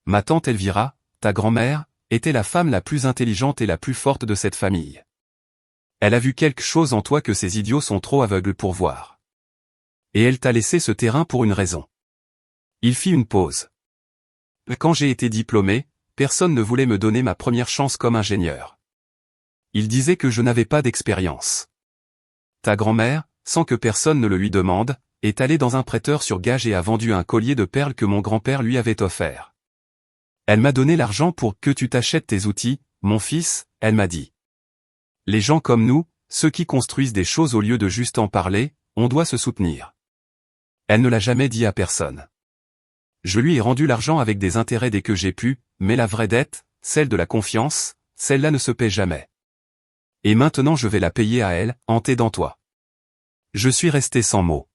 Ma tante Elvira, ta grand-mère, était la femme la plus intelligente et la plus forte de cette famille. Elle a vu quelque chose en toi que ces idiots sont trop aveugles pour voir. Et elle t'a laissé ce terrain pour une raison. » Il fit une pause. « Quand j'ai été diplômé, personne ne voulait me donner ma première chance comme ingénieur. Il disait que je n'avais pas d'expérience. Ta grand-mère, sans que personne ne le lui demande, est allée dans un prêteur sur gage et a vendu un collier de perles que mon grand-père lui avait offert. Elle m'a donné l'argent pour que tu t'achètes tes outils, mon fils, elle m'a dit. Les gens comme nous, ceux qui construisent des choses au lieu de juste en parler, on doit se soutenir. Elle ne l'a jamais dit à personne. Je lui ai rendu l'argent avec des intérêts dès que j'ai pu, mais la vraie dette, celle de la confiance, celle-là ne se paie jamais. Et maintenant je vais la payer à elle, en t'aidant toi. » Je suis resté sans mots.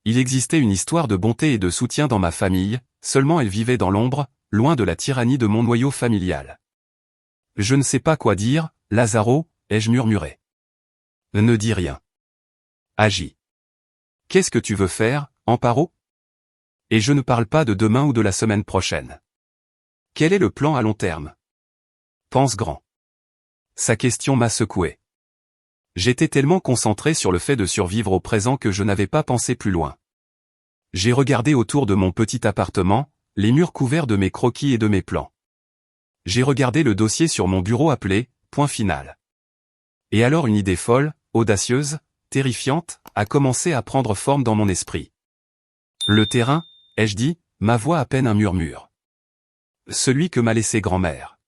Il existait une histoire de bonté et de soutien dans ma famille, seulement elle vivait dans l'ombre, loin de la tyrannie de mon noyau familial. « Je ne sais pas quoi dire, Lazaro, » ai-je murmuré. « Ne dis rien. Agis. Qu'est-ce que tu veux faire, Amparo ? Et je ne parle pas de demain ou de la semaine prochaine. Quel est le plan à long terme ? Pense grand. » Sa question m'a secoué. J'étais tellement concentré sur le fait de survivre au présent que je n'avais pas pensé plus loin. J'ai regardé autour de mon petit appartement, les murs couverts de mes croquis et de mes plans. J'ai regardé le dossier sur mon bureau appelé « Point final ». Et alors une idée folle, audacieuse, terrifiante, a commencé à prendre forme dans mon esprit. « Le terrain », ai-je dit, ma voix à peine un murmure. « Celui que m'a laissé grand-mère. »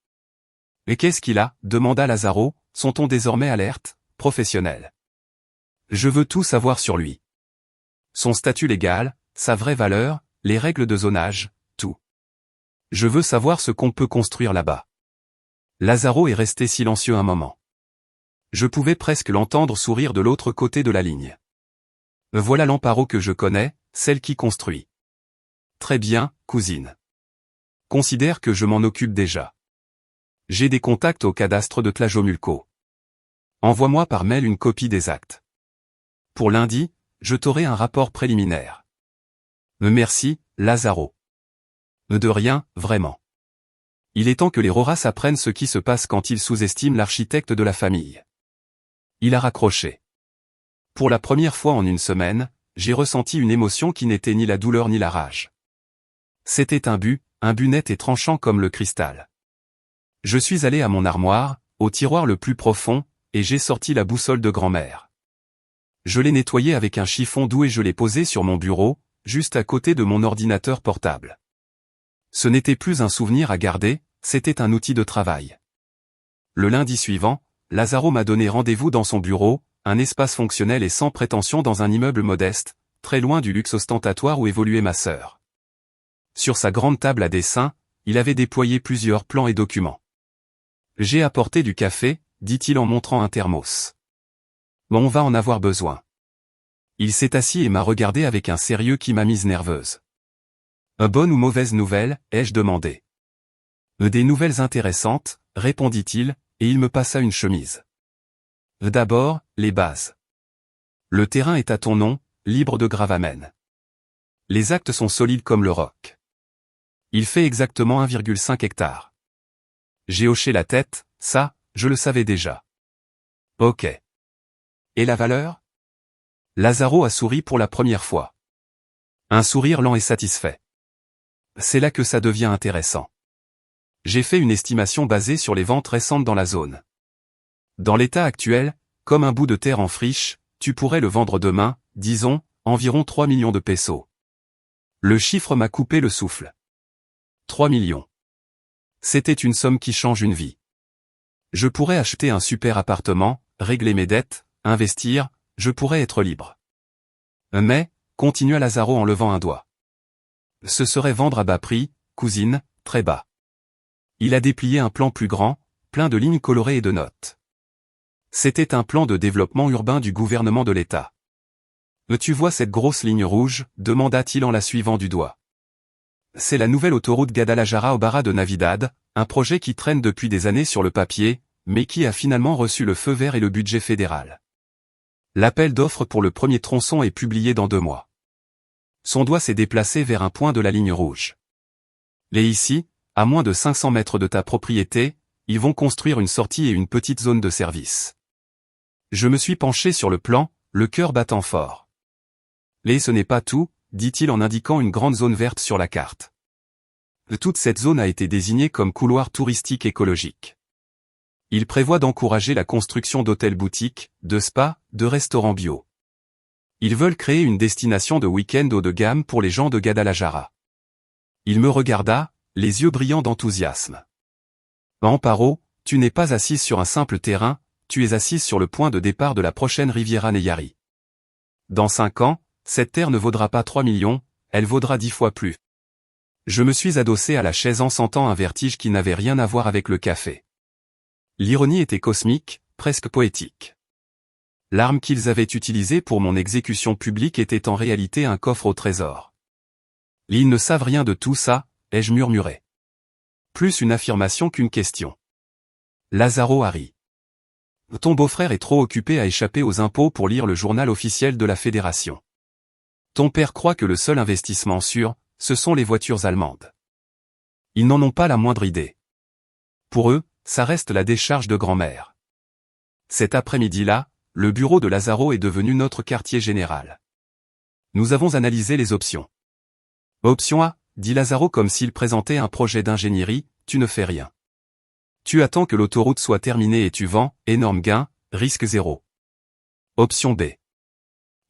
« Et qu'est-ce qu'il a ? Demanda Lazaro, son ton désormais alerte, professionnel. « Je veux tout savoir sur lui. Son statut légal, sa vraie valeur, les règles de zonage, tout. Je veux savoir ce qu'on peut construire là-bas. » Lazaro est resté silencieux un moment. Je pouvais presque l'entendre sourire de l'autre côté de la ligne. « Voilà l'Amparo que je connais, celle qui construit. »« Très bien, cousine. Considère que je m'en occupe déjà. J'ai des contacts au cadastre de Tlajomulco. Envoie-moi par mail une copie des actes. Pour lundi, je t'aurai un rapport préliminaire. Merci, Lazaro. De rien, vraiment. Il est temps que les Roras apprennent ce qui se passe quand ils sous-estiment l'architecte de la famille. » Il a raccroché. Pour la première fois en une semaine, j'ai ressenti une émotion qui n'était ni la douleur ni la rage. C'était un but net et tranchant comme le cristal. Je suis allé à mon armoire, au tiroir le plus profond, et j'ai sorti la boussole de grand-mère. Je l'ai nettoyée avec un chiffon doux et je l'ai posée sur mon bureau, juste à côté de mon ordinateur portable. Ce n'était plus un souvenir à garder, c'était un outil de travail. Le lundi suivant, Lazaro m'a donné rendez-vous dans son bureau, un espace fonctionnel et sans prétention dans un immeuble modeste, très loin du luxe ostentatoire où évoluait ma sœur. Sur sa grande table à dessin, il avait déployé plusieurs plans et documents. « J'ai apporté du café, » dit-il en montrant un thermos. « Bon, on va en avoir besoin. » Il s'est assis et m'a regardé avec un sérieux qui m'a mise nerveuse. « Bonne ou mauvaise nouvelle ?» ai-je demandé. « Des nouvelles intéressantes » répondit-il, et il me passa une chemise. « D'abord, les bases. Le terrain est à ton nom, libre de gravamen. Les actes sont solides comme le roc. Il fait exactement 1,5 hectares. » J'ai hoché la tête, ça, je le savais déjà. Ok. Et la valeur? Lazaro a souri pour la première fois. Un sourire lent et satisfait. C'est là que ça devient intéressant. J'ai fait une estimation basée sur les ventes récentes dans la zone. Dans l'état actuel, comme un bout de terre en friche, tu pourrais le vendre demain, disons, environ 3 millions de pesos. Le chiffre m'a coupé le souffle. 3 millions. C'était une somme qui change une vie. Je pourrais acheter un super appartement, régler mes dettes, investir, je pourrais être libre. Mais, continua Lazaro en levant un doigt. Ce serait vendre à bas prix, cousine, très bas. Il a déplié un plan plus grand, plein de lignes colorées et de notes. C'était un plan de développement urbain du gouvernement de l'État. Tu vois cette grosse ligne rouge, demanda-t-il en la suivant du doigt. C'est la nouvelle autoroute Guadalajara au Barra de Navidad, un projet qui traîne depuis des années sur le papier, mais qui a finalement reçu le feu vert et le budget fédéral. L'appel d'offres pour le premier tronçon est publié dans 2 mois. Son doigt s'est déplacé vers un point de la ligne rouge. Et ici, à moins de 500 mètres de ta propriété, ils vont construire une sortie et une petite zone de service. Je me suis penché sur le plan, le cœur battant fort. Et ce n'est pas tout, dit-il en indiquant une grande zone verte sur la carte. Toute cette zone a été désignée comme couloir touristique écologique. Il prévoit d'encourager la construction d'hôtels-boutiques, de spas, de restaurants bio. Ils veulent créer une destination de week-end haut de gamme pour les gens de Guadalajara. Il me regarda, les yeux brillants d'enthousiasme. Amparo, tu n'es pas assise sur un simple terrain, tu es assise sur le point de départ de la prochaine Riviera Neyari. Dans 5 ans, cette terre ne vaudra pas 3 millions, elle vaudra 10 fois plus. Je me suis adossé à la chaise en sentant un vertige qui n'avait rien à voir avec le café. L'ironie était cosmique, presque poétique. L'arme qu'ils avaient utilisée pour mon exécution publique était en réalité un coffre au trésor. Ils ne savent rien de tout ça, ai-je murmuré. Plus une affirmation qu'une question. Lazaro a ri. Ton beau-frère est trop occupé à échapper aux impôts pour lire le journal officiel de la Fédération. Ton père croit que le seul investissement sûr, ce sont les voitures allemandes. Ils n'en ont pas la moindre idée. Pour eux, ça reste la décharge de grand-mère. Cet après-midi-là, le bureau de Lazaro est devenu notre quartier général. Nous avons analysé les options. Option A, dit Lazaro comme s'il présentait un projet d'ingénierie, tu ne fais rien. Tu attends que l'autoroute soit terminée et tu vends, énorme gain, risque zéro. Option B.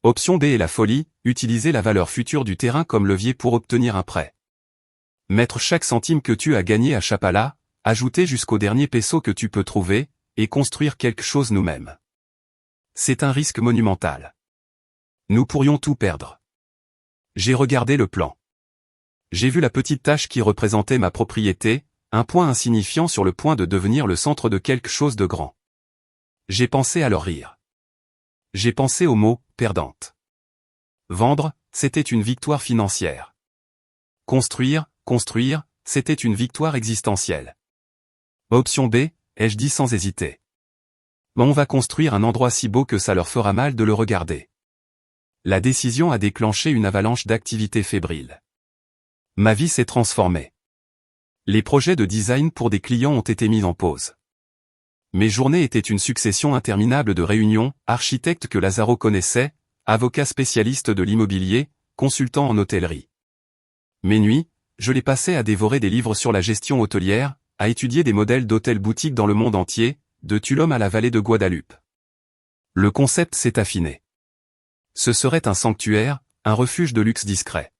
Option B est la folie, utiliser la valeur future du terrain comme levier pour obtenir un prêt. Mettre chaque centime que tu as gagné à Chapala, ajouter jusqu'au dernier peso que tu peux trouver, et construire quelque chose nous-mêmes. C'est un risque monumental. Nous pourrions tout perdre. J'ai regardé le plan. J'ai vu la petite tache qui représentait ma propriété, un point insignifiant sur le point de devenir le centre de quelque chose de grand. J'ai pensé à leur rire. J'ai pensé au mot « perdante ». Vendre, c'était une victoire financière. Construire, c'était une victoire existentielle. Option B, ai-je dit sans hésiter. On va construire un endroit si beau que ça leur fera mal de le regarder. La décision a déclenché une avalanche d'activités fébriles. Ma vie s'est transformée. Les projets de design pour des clients ont été mis en pause. Mes journées étaient une succession interminable de réunions, architectes que Lazaro connaissait, avocats spécialistes de l'immobilier, consultants en hôtellerie. Mes nuits, je les passais à dévorer des livres sur la gestion hôtelière, à étudier des modèles d'hôtels-boutiques dans le monde entier, de Tulum à la vallée de Guadeloupe. Le concept s'est affiné. Ce serait un sanctuaire, un refuge de luxe discret.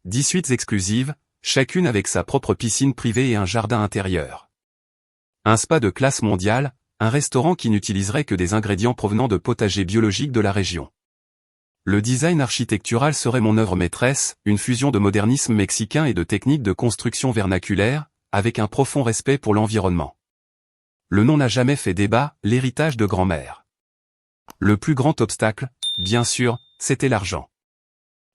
10 suites exclusives, chacune avec sa propre piscine privée et un jardin intérieur. Un spa de classe mondiale, un restaurant qui n'utiliserait que des ingrédients provenant de potagers biologiques de la région. Le design architectural serait mon œuvre maîtresse, une fusion de modernisme mexicain et de techniques de construction vernaculaire, avec un profond respect pour l'environnement. Le nom n'a jamais fait débat, l'héritage de grand-mère. Le plus grand obstacle, bien sûr, c'était l'argent.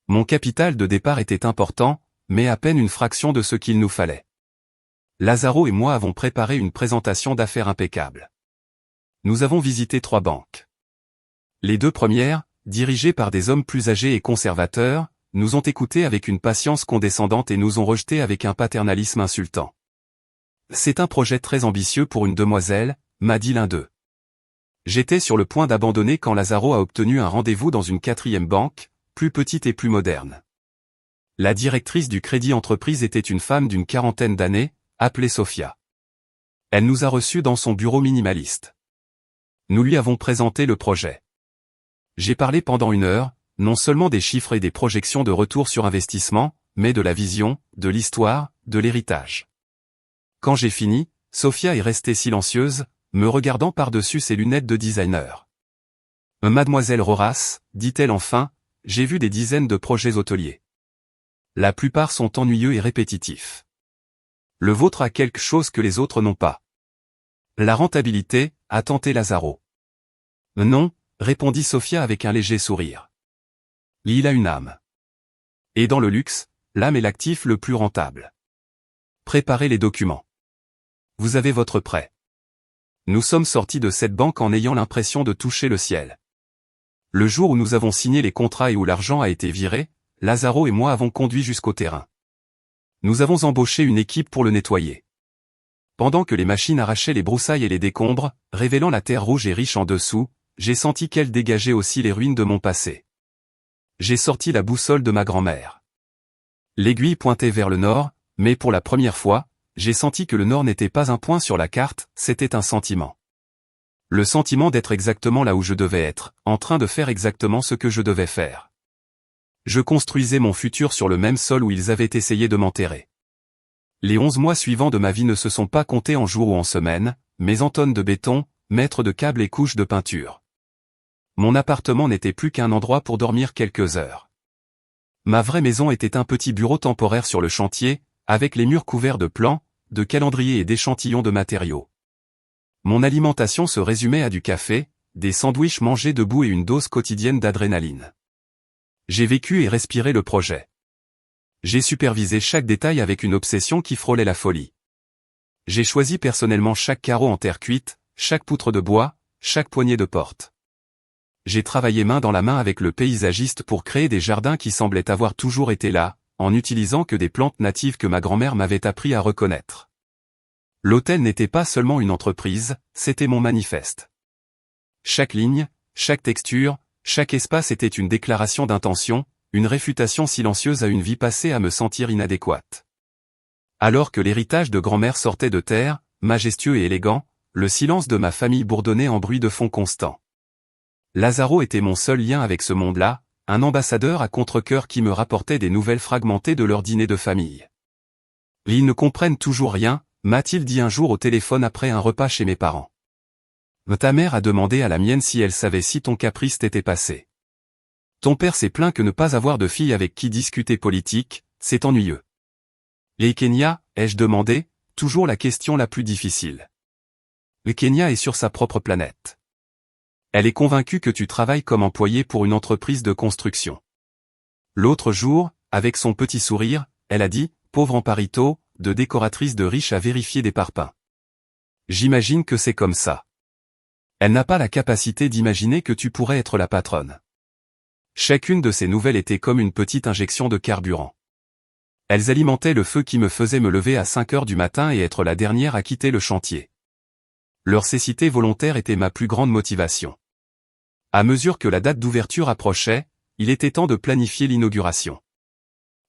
Mon capital de départ était important, mais à peine une fraction de ce qu'il nous fallait. Lazaro et moi avons préparé une présentation d'affaires impeccable. Nous avons visité 3 banques. Les 2 premières, dirigées par des hommes plus âgés et conservateurs, nous ont écoutés avec une patience condescendante et nous ont rejetés avec un paternalisme insultant. C'est un projet très ambitieux pour une demoiselle, m'a dit l'un d'eux. J'étais sur le point d'abandonner quand Lazaro a obtenu un rendez-vous dans une 4e banque, plus petite et plus moderne. La directrice du crédit entreprise était une femme d'une 40aine d'années, appelée Sofia. Elle nous a reçus dans son bureau minimaliste. Nous lui avons présenté le projet. J'ai parlé pendant 1 heure, non seulement des chiffres et des projections de retour sur investissement, mais de la vision, de l'histoire, de l'héritage. Quand j'ai fini, Sofia est restée silencieuse, me regardant par-dessus ses lunettes de designer. Mademoiselle Roras, dit-elle enfin, j'ai vu des dizaines de projets hôteliers. La plupart sont ennuyeux et répétitifs. Le vôtre a quelque chose que les autres n'ont pas. La rentabilité, a tenté Lazaro. Non, répondit Sofia avec un léger sourire. Il a une âme. Et dans le luxe, l'âme est l'actif le plus rentable. Préparez les documents. Vous avez votre prêt. Nous sommes sortis de cette banque en ayant l'impression de toucher le ciel. Le jour où nous avons signé les contrats et où l'argent a été viré, Lazaro et moi avons conduit jusqu'au terrain. Nous avons embauché une équipe pour le nettoyer. Pendant que les machines arrachaient les broussailles et les décombres, révélant la terre rouge et riche en dessous, j'ai senti qu'elle dégageait aussi les ruines de mon passé. J'ai sorti la boussole de ma grand-mère. L'aiguille pointait vers le nord, mais pour la première fois, j'ai senti que le nord n'était pas un point sur la carte, c'était un sentiment. Le sentiment d'être exactement là où je devais être, en train de faire exactement ce que je devais faire. Je construisais mon futur sur le même sol où ils avaient essayé de m'enterrer. Les 11 mois suivants de ma vie ne se sont pas comptés en jours ou en semaines, mais en tonnes de béton, mètres de câbles et couches de peinture. Mon appartement n'était plus qu'un endroit pour dormir quelques heures. Ma vraie maison était un petit bureau temporaire sur le chantier, avec les murs couverts de plans, de calendriers et d'échantillons de matériaux. Mon alimentation se résumait à du café, des sandwichs mangés debout et une dose quotidienne d'adrénaline. J'ai vécu et respiré le projet. J'ai supervisé chaque détail avec une obsession qui frôlait la folie. J'ai choisi personnellement chaque carreau en terre cuite, chaque poutre de bois, chaque poignée de porte. J'ai travaillé main dans la main avec le paysagiste pour créer des jardins qui semblaient avoir toujours été là, en n'utilisant que des plantes natives que ma grand-mère m'avait appris à reconnaître. L'hôtel n'était pas seulement une entreprise, c'était mon manifeste. Chaque ligne, chaque texture, chaque espace était une déclaration d'intention, une réfutation silencieuse à une vie passée à me sentir inadéquate. Alors que l'héritage de grand-mère sortait de terre, majestueux et élégant, le silence de ma famille bourdonnait en bruit de fond constant. Lazaro était mon seul lien avec ce monde-là, un ambassadeur à contre-cœur qui me rapportait des nouvelles fragmentées de leur dîner de famille. Ils ne comprennent toujours rien, m'a-t-il dit un jour au téléphone après un repas chez mes parents. Ta mère a demandé à la mienne si elle savait si ton caprice t'était passé. Ton père s'est plaint que ne pas avoir de fille avec qui discuter politique, c'est ennuyeux. Et Kenya, ai-je demandé, toujours la question la plus difficile. Le Kenya est sur sa propre planète. Elle est convaincue que tu travailles comme employé pour une entreprise de construction. L'autre jour, avec son petit sourire, elle a dit, pauvre Amparito, de décoratrice de riche à vérifier des parpaings. J'imagine que c'est comme ça. Elle n'a pas la capacité d'imaginer que tu pourrais être la patronne. Chacune de ces nouvelles était comme une petite injection de carburant. Elles alimentaient le feu qui me faisait me lever à 5 heures du matin et être la dernière à quitter le chantier. Leur cécité volontaire était ma plus grande motivation. À mesure que la date d'ouverture approchait, il était temps de planifier l'inauguration.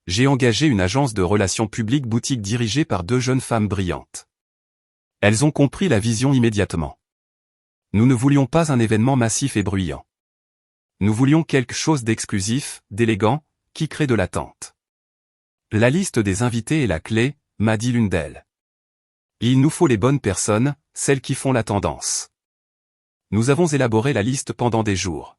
J'ai engagé une agence de relations publiques boutique dirigée par 2 jeunes femmes brillantes. Elles ont compris la vision immédiatement. Nous ne voulions pas un événement massif et bruyant. Nous voulions quelque chose d'exclusif, d'élégant, qui crée de l'attente. La liste des invités est la clé, m'a dit l'une d'elles. Il nous faut les bonnes personnes, celles qui font la tendance. Nous avons élaboré la liste pendant des jours.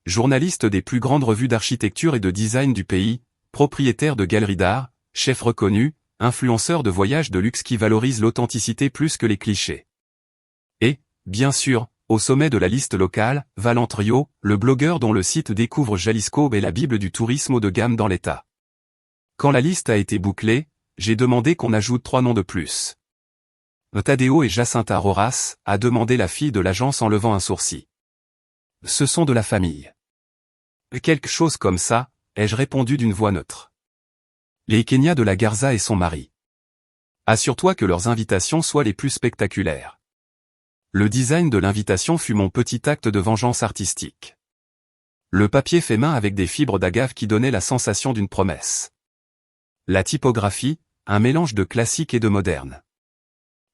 Journalistes des plus grandes revues d'architecture et de design du pays, propriétaires de galeries d'art, chefs reconnus, influenceurs de voyages de luxe qui valorisent l'authenticité plus que les clichés. Et, bien sûr, au sommet de la liste locale, Valentrio, le blogueur dont le site découvre Jalisco est la bible du tourisme haut de gamme dans l'État. Quand la liste a été bouclée, j'ai demandé qu'on ajoute 3 noms de plus. Tadeo et Jacinta Roras, a demandé la fille de l'agence en levant un sourcil. Ce sont de la famille. Quelque chose comme ça, ai-je répondu d'une voix neutre. Les Kenya de la Garza et son mari. Assure-toi que leurs invitations soient les plus spectaculaires. Le design de l'invitation fut mon petit acte de vengeance artistique. Le papier fait main avec des fibres d'agave qui donnaient la sensation d'une promesse. La typographie, un mélange de classique et de moderne.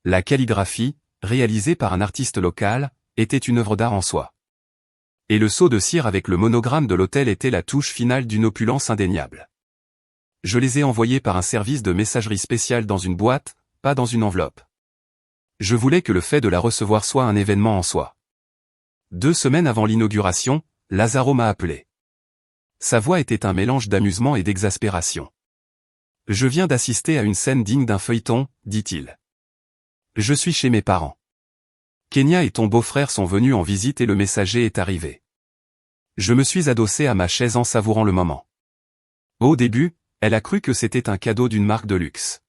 La calligraphie, réalisée par un artiste local, était une œuvre d'art en soi. Et le seau de cire avec le monogramme de l'hôtel était la touche finale d'une opulence indéniable. Je les ai envoyés par un service de messagerie spéciale dans une boîte, pas dans une enveloppe. Je voulais que le fait de la recevoir soit un événement en soi. 2 semaines avant l'inauguration, Lazaro m'a appelé. Sa voix était un mélange d'amusement et d'exaspération. « Je viens d'assister à une scène digne d'un feuilleton, dit-il. Je suis chez mes parents. Kenya et ton beau-frère sont venus en visite et le messager est arrivé. Je me suis adossé à ma chaise en savourant le moment. Au début, elle a cru que c'était un cadeau d'une marque de luxe.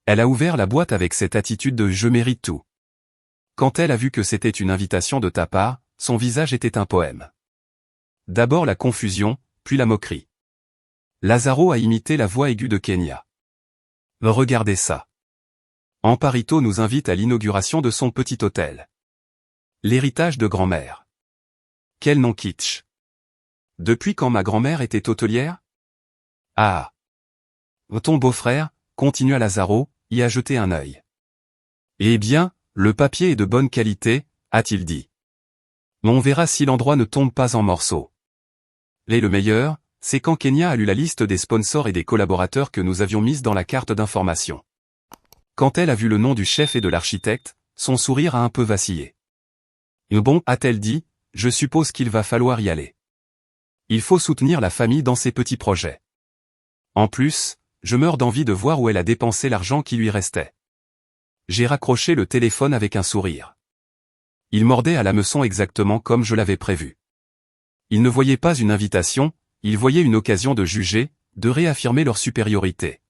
Elle a ouvert la boîte avec cette attitude de « je mérite tout ». Quand elle a vu que c'était une invitation de ta part, son visage était un poème. D'abord la confusion, puis la moquerie. Lazaro a imité la voix aiguë de Kenya. Regardez ça. Amparito nous invite à l'inauguration de son petit hôtel. L'héritage de grand-mère. Quel nom kitsch. Depuis quand ma grand-mère était hôtelière? Ah. Ton beau-frère, continua Lazaro, y a jeté un œil. Eh bien, le papier est de bonne qualité, a-t-il dit. On verra si l'endroit ne tombe pas en morceaux. Et le meilleur, c'est quand Kenya a lu la liste des sponsors et des collaborateurs que nous avions mise dans la carte d'information. Quand elle a vu le nom du chef et de l'architecte, son sourire a un peu vacillé. Bon, a-t-elle dit, je suppose qu'il va falloir y aller. Il faut soutenir la famille dans ses petits projets. En plus, je meurs d'envie de voir où elle a dépensé l'argent qui lui restait. J'ai raccroché le téléphone avec un sourire. Il mordait à l'hameçon exactement comme je l'avais prévu. Il ne voyait pas une invitation, il voyait une occasion de juger, de réaffirmer leur supériorité.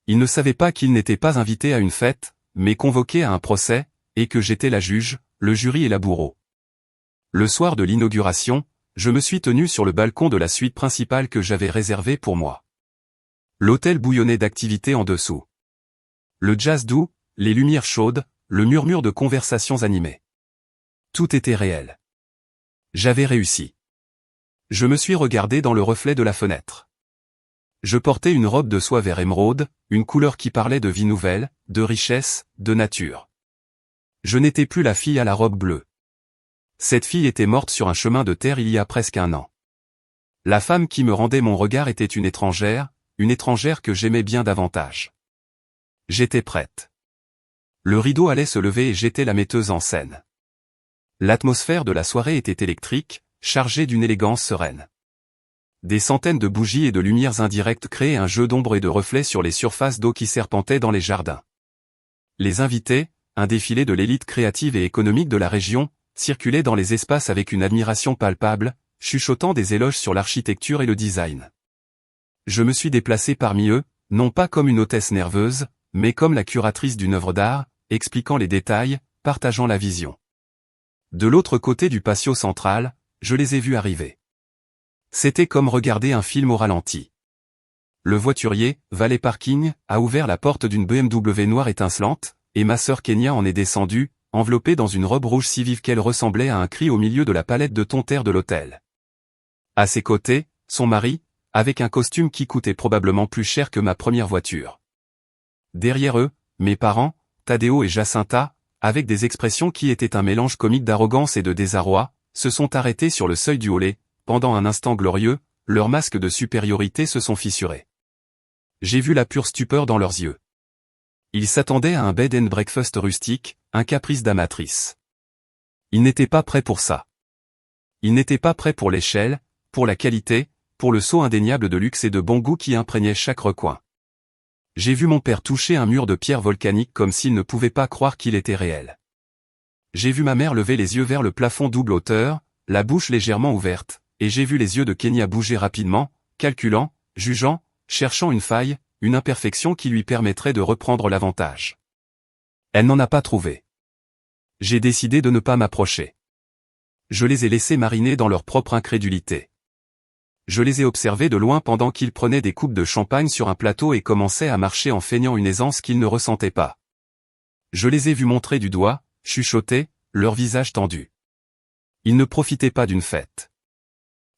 Il ne savait pas qu'il n'était pas invité à une fête, mais convoqué à un procès, et que j'étais la juge, le jury et la bourreau. Le soir de l'inauguration, je me suis tenu sur le balcon de la suite principale que j'avais réservée pour moi. L'hôtel bouillonnait d'activités en dessous. Le jazz doux, les lumières chaudes, le murmure de conversations animées. Tout était réel. J'avais réussi. Je me suis regardé dans le reflet de la fenêtre. Je portais une robe de soie vert émeraude, une couleur qui parlait de vie nouvelle, de richesse, de nature. Je n'étais plus la fille à la robe bleue. Cette fille était morte sur un chemin de terre il y a presque 1 an. La femme qui me rendait mon regard était une étrangère que j'aimais bien davantage. J'étais prête. Le rideau allait se lever et j'étais la metteuse en scène. L'atmosphère de la soirée était électrique, chargée d'une élégance sereine. Des centaines de bougies et de lumières indirectes créaient un jeu d'ombre et de reflets sur les surfaces d'eau qui serpentaient dans les jardins. Les invités, un défilé de l'élite créative et économique de la région, circulaient dans les espaces avec une admiration palpable, chuchotant des éloges sur l'architecture et le design. Je me suis déplacé parmi eux, non pas comme une hôtesse nerveuse, mais comme la curatrice d'une œuvre d'art, expliquant les détails, partageant la vision. De l'autre côté du patio central, je les ai vus arriver. C'était comme regarder un film au ralenti. Le voiturier, valet parking, a ouvert la porte d'une BMW noire étincelante, et ma sœur Kenya en est descendue, enveloppée dans une robe rouge si vive qu'elle ressemblait à un cri au milieu de la palette de tonnerre de l'hôtel. À ses côtés, son mari, avec un costume qui coûtait probablement plus cher que ma première voiture. Derrière eux, mes parents, Tadeo et Jacinta, avec des expressions qui étaient un mélange comique d'arrogance et de désarroi, se sont arrêtés sur le seuil du hall. Pendant un instant glorieux, leurs masques de supériorité se sont fissurés. J'ai vu la pure stupeur dans leurs yeux. Ils s'attendaient à un bed and breakfast rustique, un caprice d'amatrice. Ils n'étaient pas prêts pour ça. Ils n'étaient pas prêts pour l'échelle, pour la qualité, pour le sceau indéniable de luxe et de bon goût qui imprégnait chaque recoin. J'ai vu mon père toucher un mur de pierre volcanique comme s'il ne pouvait pas croire qu'il était réel. J'ai vu ma mère lever les yeux vers le plafond double hauteur, la bouche légèrement ouverte. Et j'ai vu les yeux de Kenya bouger rapidement, calculant, jugeant, cherchant une faille, une imperfection qui lui permettrait de reprendre l'avantage. Elle n'en a pas trouvé. J'ai décidé de ne pas m'approcher. Je les ai laissés mariner dans leur propre incrédulité. Je les ai observés de loin pendant qu'ils prenaient des coupes de champagne sur un plateau et commençaient à marcher en feignant une aisance qu'ils ne ressentaient pas. Je les ai vus montrer du doigt, chuchotaient, leurs visages tendus. Ils ne profitaient pas d'une fête.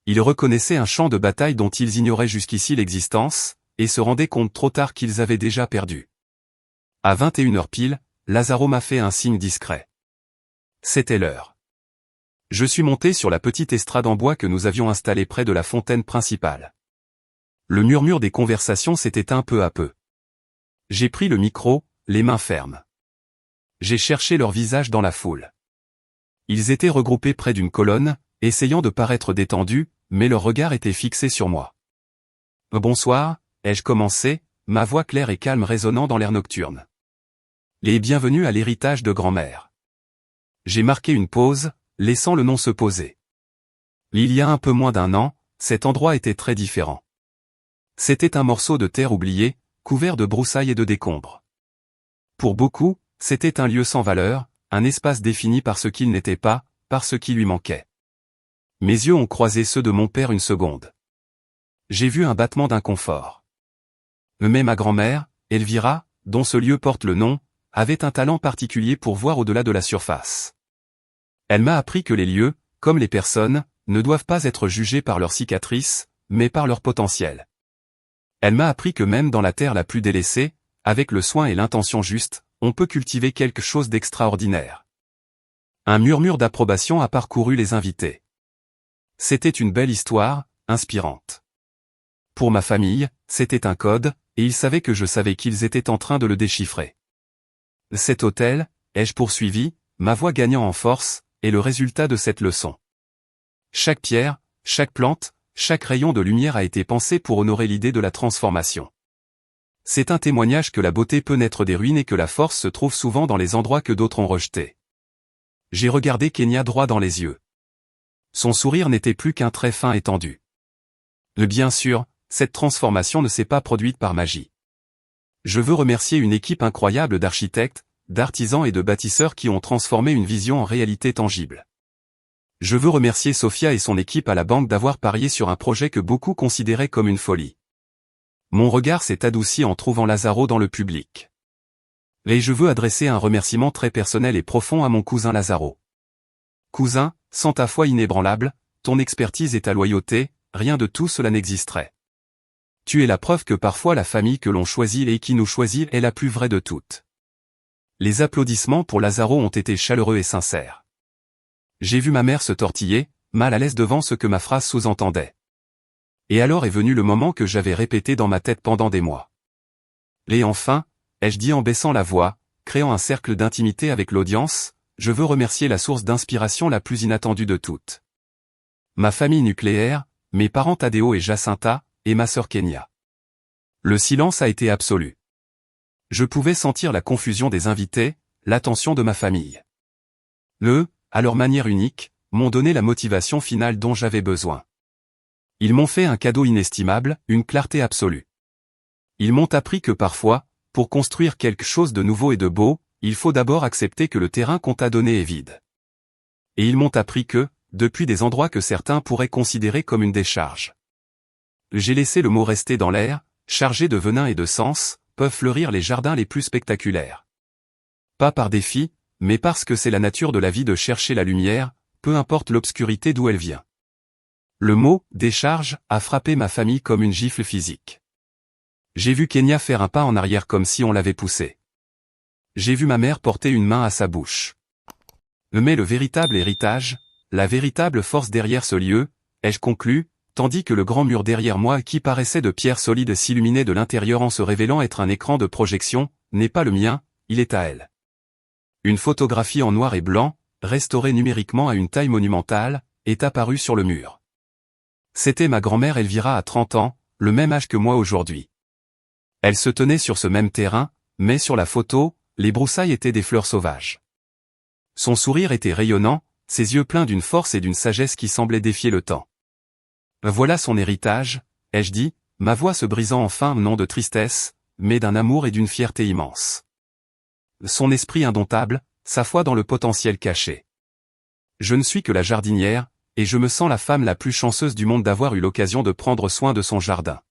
Ils reconnaissaient un champ de bataille dont ils ignoraient jusqu'ici l'existence, et se rendaient compte trop tard qu'ils avaient déjà perdu. À 21h pile, Lazaro m'a fait un signe discret. C'était l'heure. Je suis monté sur la petite estrade en bois que nous avions installée près de la fontaine principale. Le murmure des conversations s'est éteint peu à peu. J'ai pris le micro, les mains fermes. J'ai cherché leur visage dans la foule. Ils étaient regroupés près d'une colonne, essayant de paraître détendus, mais leur regard était fixé sur moi. « Bonsoir », ai-je commencé, ma voix claire et calme résonnant dans l'air nocturne. « Et bienvenue à l'héritage de grand-mère. » J'ai marqué une pause, laissant le nom se poser. Il y a un peu moins d'un an, cet endroit était très différent. C'était un morceau de terre oublié, couvert de broussailles et de décombres. Pour beaucoup, c'était un lieu sans valeur, un espace défini par ce qu'il n'était pas, par ce qui lui manquait. Mes yeux ont croisé ceux de mon père une seconde. J'ai vu un battement d'inconfort. Mais ma grand-mère, Elvira, dont ce lieu porte le nom, avait un talent particulier pour voir au-delà de la surface. Elle m'a appris que les lieux, comme les personnes, ne doivent pas être jugés par leurs cicatrices, mais par leur potentiel. Elle m'a appris que même dans la terre la plus délaissée, avec le soin et l'intention juste, on peut cultiver quelque chose d'extraordinaire. Un murmure d'approbation a parcouru les invités. C'était une belle histoire, inspirante. Pour ma famille, c'était un code, et ils savaient que je savais qu'ils étaient en train de le déchiffrer. Cet hôtel, ai-je poursuivi, ma voix gagnant en force, est le résultat de cette leçon. Chaque pierre, chaque plante, chaque rayon de lumière a été pensé pour honorer l'idée de la transformation. C'est un témoignage que la beauté peut naître des ruines et que la force se trouve souvent dans les endroits que d'autres ont rejetés. J'ai regardé Kenya droit dans les yeux. Son sourire n'était plus qu'un trait fin et tendu. Bien sûr, cette transformation ne s'est pas produite par magie. Je veux remercier une équipe incroyable d'architectes, d'artisans et de bâtisseurs qui ont transformé une vision en réalité tangible. Je veux remercier Sophia et son équipe à la banque d'avoir parié sur un projet que beaucoup considéraient comme une folie. Mon regard s'est adouci en trouvant Lazaro dans le public. Et je veux adresser un remerciement très personnel et profond à mon cousin Lazaro. Cousin, sans ta foi inébranlable, ton expertise et ta loyauté, rien de tout cela n'existerait. Tu es la preuve que parfois la famille que l'on choisit et qui nous choisit est la plus vraie de toutes. Les applaudissements pour Lazaro ont été chaleureux et sincères. J'ai vu ma mère se tortiller, mal à l'aise devant ce que ma phrase sous-entendait. Et alors est venu le moment que j'avais répété dans ma tête pendant des mois. Et enfin, ai-je dit en baissant la voix, créant un cercle d'intimité avec l'audience, je veux remercier la source d'inspiration la plus inattendue de toutes. Ma famille nucléaire, mes parents Tadeo et Jacinta, et ma sœur Kenya. Le silence a été absolu. Je pouvais sentir la confusion des invités, l'attention de ma famille. Eux, à leur manière unique, m'ont donné la motivation finale dont j'avais besoin. Ils m'ont fait un cadeau inestimable, une clarté absolue. Ils m'ont appris que parfois, pour construire quelque chose de nouveau et de beau, il faut d'abord accepter que le terrain qu'on t'a donné est vide. Et ils m'ont appris que, depuis des endroits que certains pourraient considérer comme une décharge. J'ai laissé le mot rester dans l'air, chargé de venin et de sens, peuvent fleurir les jardins les plus spectaculaires. Pas par défi, mais parce que c'est la nature de la vie de chercher la lumière, peu importe l'obscurité d'où elle vient. Le mot « décharge » a frappé ma famille comme une gifle physique. J'ai vu Kenya faire un pas en arrière comme si on l'avait poussé. J'ai vu ma mère porter une main à sa bouche. Mais le véritable héritage, la véritable force derrière ce lieu, ai-je conclu, tandis que le grand mur derrière moi qui paraissait de pierre solide s'illuminait de l'intérieur en se révélant être un écran de projection, n'est pas le mien, il est à elle. Une photographie en noir et blanc, restaurée numériquement à une taille monumentale, est apparue sur le mur. C'était ma grand-mère Elvira à 30 ans, le même âge que moi aujourd'hui. Elle se tenait sur ce même terrain, mais sur la photo, les broussailles étaient des fleurs sauvages. Son sourire était rayonnant, ses yeux pleins d'une force et d'une sagesse qui semblaient défier le temps. Voilà son héritage, ai-je dit, ma voix se brisant enfin non de tristesse, mais d'un amour et d'une fierté immense. Son esprit indomptable, sa foi dans le potentiel caché. Je ne suis que la jardinière, et je me sens la femme la plus chanceuse du monde d'avoir eu l'occasion de prendre soin de son jardin.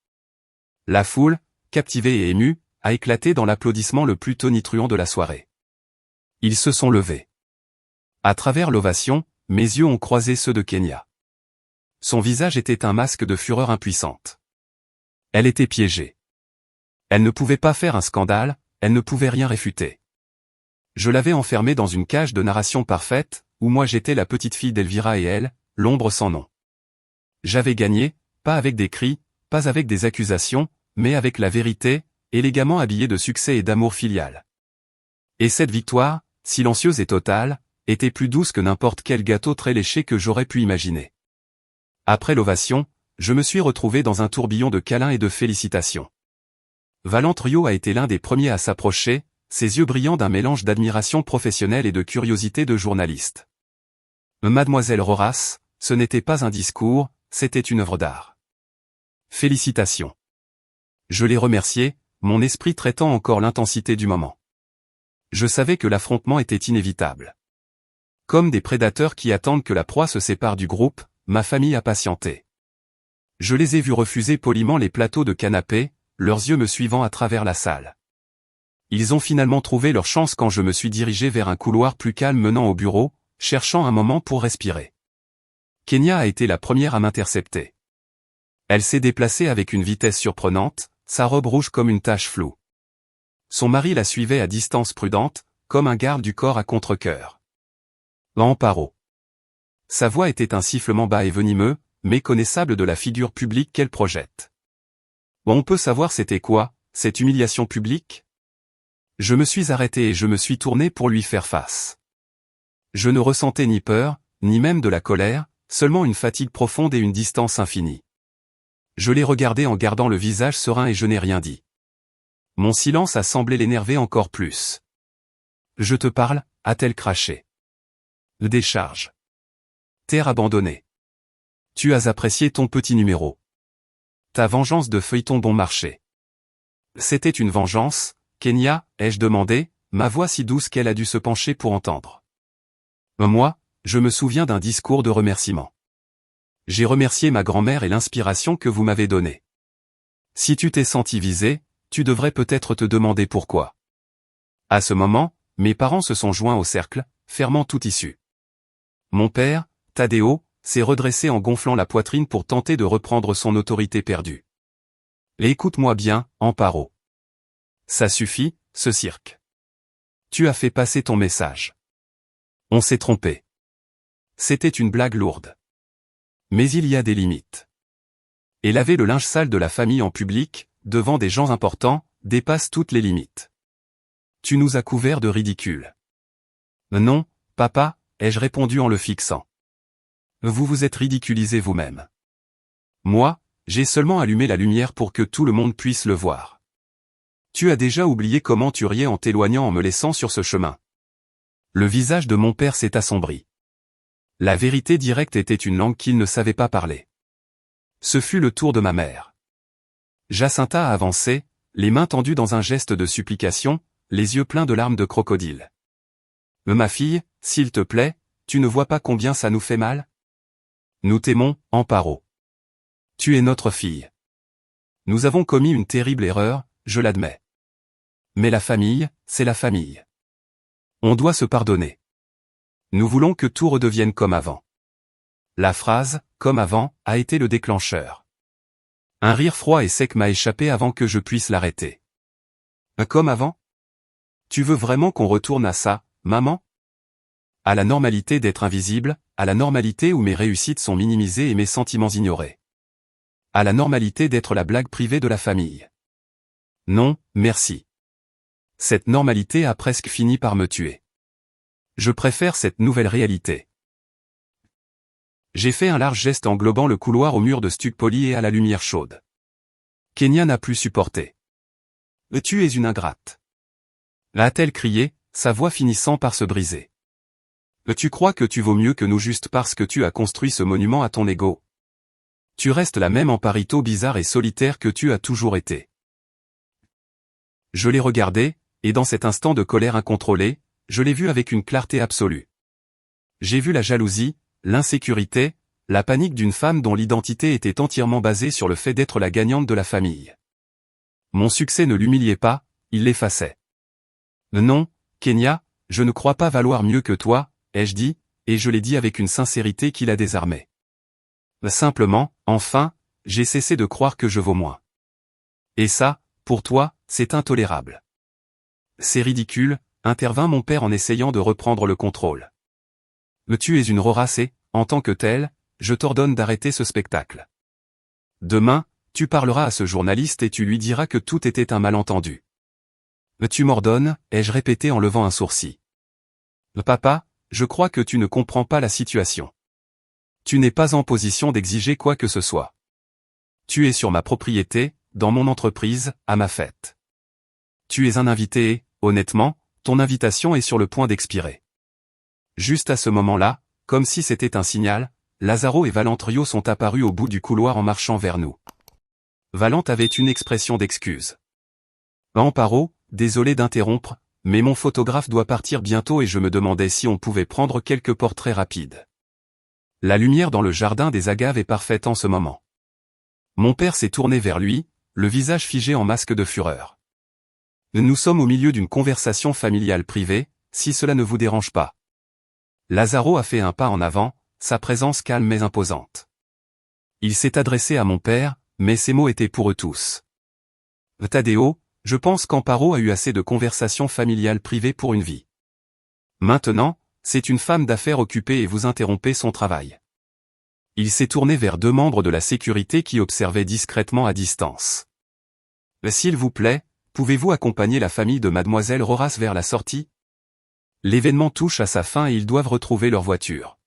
La foule, captivée et émue, a éclaté dans l'applaudissement le plus tonitruant de la soirée. Ils se sont levés. À travers l'ovation, mes yeux ont croisé ceux de Kenya. Son visage était un masque de fureur impuissante. Elle était piégée. Elle ne pouvait pas faire un scandale, elle ne pouvait rien réfuter. Je l'avais enfermée dans une cage de narration parfaite, où moi j'étais la petite fille d'Elvira et elle, l'ombre sans nom. J'avais gagné, pas avec des cris, pas avec des accusations, mais avec la vérité, élégamment habillée de succès et d'amour filial. Et cette victoire, silencieuse et totale, était plus douce que n'importe quel gâteau très léché que j'aurais pu imaginer. Après l'ovation, je me suis retrouvé dans un tourbillon de câlins et de félicitations. Valente Rio a été l'un des premiers à s'approcher, ses yeux brillants d'un mélange d'admiration professionnelle et de curiosité de journaliste. Mademoiselle Roras, ce n'était pas un discours, c'était une œuvre d'art. Félicitations. Je l'ai remercié, mon esprit traitant encore l'intensité du moment. Je savais que l'affrontement était inévitable. Comme des prédateurs qui attendent que la proie se sépare du groupe, ma famille a patienté. Je les ai vus refuser poliment les plateaux de canapé, leurs yeux me suivant à travers la salle. Ils ont finalement trouvé leur chance quand je me suis dirigé vers un couloir plus calme menant au bureau, cherchant un moment pour respirer. Kenya a été la première à m'intercepter. Elle s'est déplacée avec une vitesse surprenante, sa robe rouge comme une tache floue. Son mari la suivait à distance prudente, comme un garde du corps à contre-cœur. Amparo. Sa voix était un sifflement bas et venimeux, méconnaissable de la figure publique qu'elle projette. On peut savoir c'était quoi, cette humiliation publique? Je me suis arrêté et je me suis tourné pour lui faire face. Je ne ressentais ni peur, ni même de la colère, seulement une fatigue profonde et une distance infinie. Je l'ai regardé en gardant le visage serein et je n'ai rien dit. Mon silence a semblé l'énerver encore plus. Je te parle, a-t-elle craché. Décharge. Terre abandonnée. Tu as apprécié ton petit numéro. Ta vengeance de feuilleton bon marché. C'était une vengeance, Kenya, ai-je demandé, ma voix si douce qu'elle a dû se pencher pour entendre. Moi, je me souviens d'un discours de remerciement. J'ai remercié ma grand-mère et l'inspiration que vous m'avez donnée. Si tu t'es senti visé, tu devrais peut-être te demander pourquoi. À ce moment, mes parents se sont joints au cercle, fermant toute issue. Mon père, Tadeo, s'est redressé en gonflant la poitrine pour tenter de reprendre son autorité perdue. Et écoute-moi bien, Amparo. Ça suffit, ce cirque. Tu as fait passer ton message. On s'est trompé. C'était une blague lourde. Mais il y a des limites. Et laver le linge sale de la famille en public, devant des gens importants, dépasse toutes les limites. Tu nous as couverts de ridicule. Non, papa, ai-je répondu en le fixant. Vous vous êtes ridiculisé vous-même. Moi, j'ai seulement allumé la lumière pour que tout le monde puisse le voir. Tu as déjà oublié comment tu riais en t'éloignant en me laissant sur ce chemin. Le visage de mon père s'est assombri. La vérité directe était une langue qu'il ne savait pas parler. Ce fut le tour de ma mère. Jacinta a avancé, les mains tendues dans un geste de supplication, les yeux pleins de larmes de crocodile. Ma fille, s'il te plaît, tu ne vois pas combien ça nous fait mal? Nous t'aimons, Amparo. Tu es notre fille. Nous avons commis une terrible erreur, je l'admets. Mais la famille, c'est la famille. On doit se pardonner. Nous voulons que tout redevienne comme avant. La phrase, comme avant, a été le déclencheur. Un rire froid et sec m'a échappé avant que je puisse l'arrêter. Comme avant? Tu veux vraiment qu'on retourne à ça, maman? À la normalité d'être invisible, à la normalité où mes réussites sont minimisées et mes sentiments ignorés. À la normalité d'être la blague privée de la famille. Non, merci. Cette normalité a presque fini par me tuer. Je préfère cette nouvelle réalité. J'ai fait un large geste englobant le couloir au mur de stuc poli et à la lumière chaude. Kenya n'a plus supporté. Tu es une ingrate. A-t-elle crié, sa voix finissant par se briser. Tu crois que tu vaux mieux que nous juste parce que tu as construit ce monument à ton ego? Tu restes la même Amparito bizarre et solitaire que tu as toujours été. Je l'ai regardé, et dans cet instant de colère incontrôlée, je l'ai vu avec une clarté absolue. J'ai vu la jalousie, l'insécurité, la panique d'une femme dont l'identité était entièrement basée sur le fait d'être la gagnante de la famille. Mon succès ne l'humiliait pas, il l'effaçait. Non, Kenya, je ne crois pas valoir mieux que toi, ai-je dit, et je l'ai dit avec une sincérité qui la désarmait. Simplement, enfin, j'ai cessé de croire que je vaux moins. Et ça, pour toi, c'est intolérable. C'est ridicule, intervint mon père en essayant de reprendre le contrôle. Tu es une rorace et, en tant que telle, je t'ordonne d'arrêter ce spectacle. Demain, tu parleras à ce journaliste et tu lui diras que tout était un malentendu. Tu m'ordonnes, ai-je répété en levant un sourcil. Papa, je crois que tu ne comprends pas la situation. Tu n'es pas en position d'exiger quoi que ce soit. Tu es sur ma propriété, dans mon entreprise, à ma fête. Tu es un invité et, honnêtement, ton invitation est sur le point d'expirer. Juste à ce moment-là, comme si c'était un signal, Lazzaro et Valentrio sont apparus au bout du couloir en marchant vers nous. Valente avait une expression d'excuse. Amparo, désolé d'interrompre, mais mon photographe doit partir bientôt et je me demandais si on pouvait prendre quelques portraits rapides. La lumière dans le jardin des agaves est parfaite en ce moment. Mon père s'est tourné vers lui, le visage figé en masque de fureur. Nous sommes au milieu d'une conversation familiale privée, si cela ne vous dérange pas. Lazzaro a fait un pas en avant, sa présence calme mais imposante. Il s'est adressé à mon père, mais ses mots étaient pour eux tous. Taddeo, je pense qu'Amparo a eu assez de conversations familiales privées pour une vie. Maintenant, c'est une femme d'affaires occupée et vous interrompez son travail. Il s'est tourné vers deux membres de la sécurité qui observaient discrètement à distance. S'il vous plaît, pouvez-vous accompagner la famille de mademoiselle Rorace vers la sortie? L'événement touche à sa fin et ils doivent retrouver leur voiture.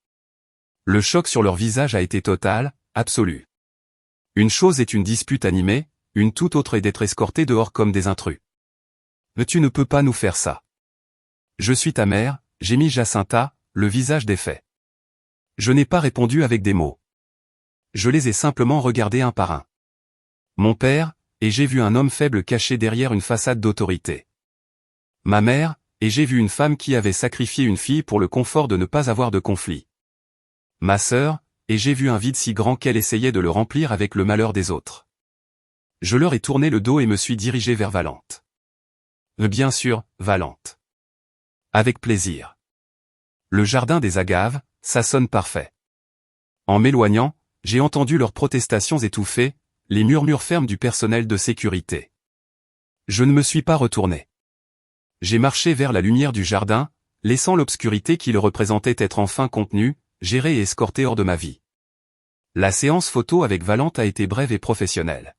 Le choc sur leur visage a été total, absolu. Une chose est une dispute animée, une toute autre est d'être escorté dehors comme des intrus. Tu ne peux pas nous faire ça. Je suis ta mère, gémit Jacinta, le visage défait. Je n'ai pas répondu avec des mots. Je les ai simplement regardés un par un. Mon père, et j'ai vu un homme faible caché derrière une façade d'autorité. Ma mère, et j'ai vu une femme qui avait sacrifié une fille pour le confort de ne pas avoir de conflit. Ma sœur, et j'ai vu un vide si grand qu'elle essayait de le remplir avec le malheur des autres. Je leur ai tourné le dos et me suis dirigé vers Valente. Bien sûr, Valente. Avec plaisir. Le jardin des agaves, ça sonne parfait. En m'éloignant, j'ai entendu leurs protestations étouffées, les murmures fermes du personnel de sécurité. Je ne me suis pas retourné. J'ai marché vers la lumière du jardin, laissant l'obscurité qui le représentait être enfin contenue, gérée et escortée hors de ma vie. La séance photo avec Valente a été brève et professionnelle.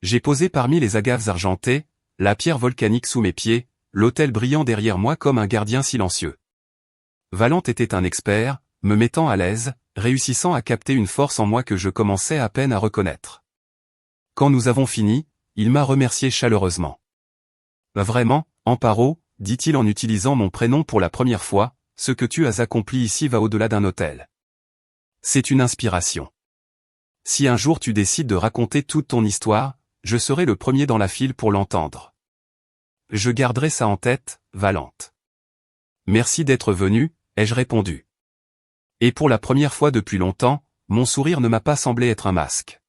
J'ai posé parmi les agaves argentées, la pierre volcanique sous mes pieds, l'autel brillant derrière moi comme un gardien silencieux. Valente était un expert, me mettant à l'aise, réussissant à capter une force en moi que je commençais à peine à reconnaître. Quand nous avons fini, il m'a remercié chaleureusement. Vraiment, Amparo, dit-il en utilisant mon prénom pour la première fois, ce que tu as accompli ici va au-delà d'un hôtel. C'est une inspiration. Si un jour tu décides de raconter toute ton histoire, je serai le premier dans la file pour l'entendre. Je garderai ça en tête, Valente. Merci d'être venu, ai-je répondu. Et pour la première fois depuis longtemps, mon sourire ne m'a pas semblé être un masque.